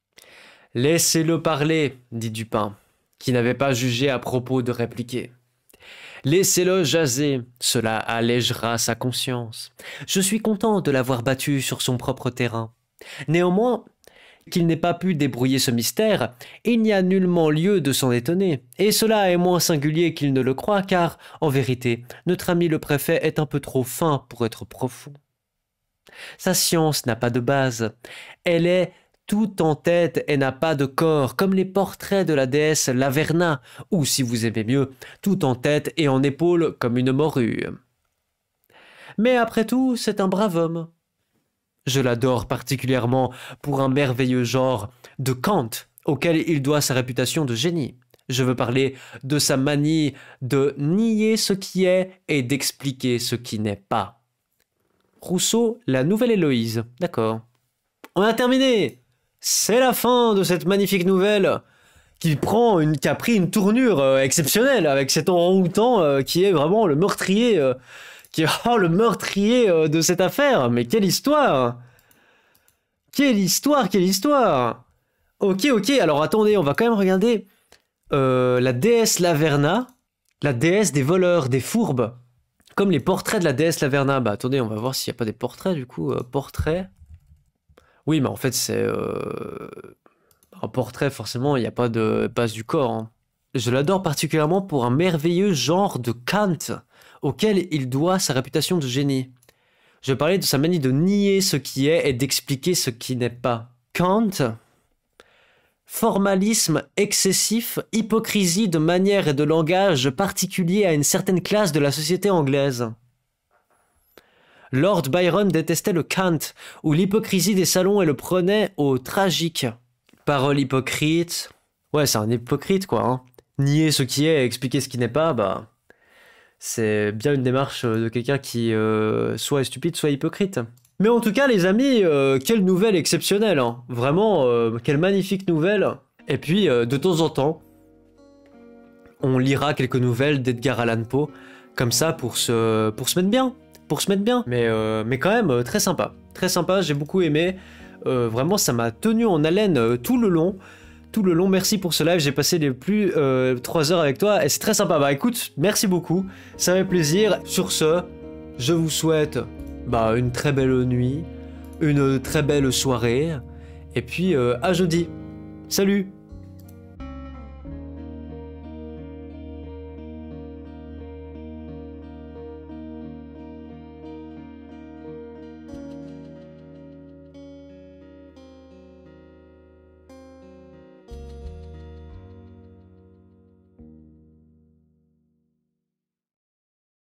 « Laissez-le parler, » dit Dupin, qui n'avait pas jugé à propos de répliquer. « Laissez-le jaser, cela allégera sa conscience. Je suis content de l'avoir battu sur son propre terrain. Néanmoins, qu'il n'ait pas pu débrouiller ce mystère, il n'y a nullement lieu de s'en étonner, et cela est moins singulier qu'il ne le croit, car, en vérité, notre ami le préfet est un peu trop fin pour être profond. Sa science n'a pas de base, elle est tout en tête et n'a pas de corps, comme les portraits de la déesse Laverna, ou, si vous aimez mieux, tout en tête et en épaules comme une morue. Mais après tout, c'est un brave homme. Je l'adore particulièrement pour un merveilleux genre de Kant, auquel il doit sa réputation de génie. Je veux parler de sa manie de nier ce qui est et d'expliquer ce qui n'est pas. Rousseau, la nouvelle Héloïse. D'accord. On a terminé. C'est la fin de cette magnifique nouvelle qui a pris une tournure exceptionnelle avec cet orang-outan qui est vraiment le meurtrier le meurtrier de cette affaire. Mais quelle histoire! Quelle histoire, quelle histoire! Ok, alors attendez, on va quand même regarder la déesse Laverna, la déesse des voleurs, des fourbes. Comme les portraits de la déesse Laverna. Bah attendez, on va voir s'il n'y a pas des portraits du coup. Portrait. Oui, mais en fait c'est... un portrait, forcément, il n'y a pas de base du corps. Hein. Je l'adore particulièrement pour un merveilleux genre de Kant, auquel il doit sa réputation de génie. Je parlais de sa manie de nier ce qui est et d'expliquer ce qui n'est pas. Kant, formalisme excessif, hypocrisie de manière et de langage particulier à une certaine classe de la société anglaise. Lord Byron détestait le cant, où l'hypocrisie des salons et le prenait au tragique. Parole hypocrite. Ouais, c'est un hypocrite, quoi. Hein. Nier ce qui est et expliquer ce qui n'est pas, bah... C'est bien une démarche de quelqu'un qui soit est stupide, soit hypocrite. Mais en tout cas, les amis, quelle nouvelle exceptionnelle. Hein. Vraiment, quelle magnifique nouvelle. Et puis, de temps en temps, on lira quelques nouvelles d'Edgar Allan Poe, comme ça, pour se mettre bien. Pour se mettre bien. Mais quand même, très sympa. Très sympa, j'ai beaucoup aimé. Vraiment, ça m'a tenu en haleine tout le long. Tout le long, merci pour ce live, j'ai passé les plus 3 heures avec toi et c'est très sympa. Bah écoute, merci beaucoup, ça fait plaisir. Sur ce, je vous souhaite une très belle nuit, une très belle soirée, et puis à jeudi. Salut!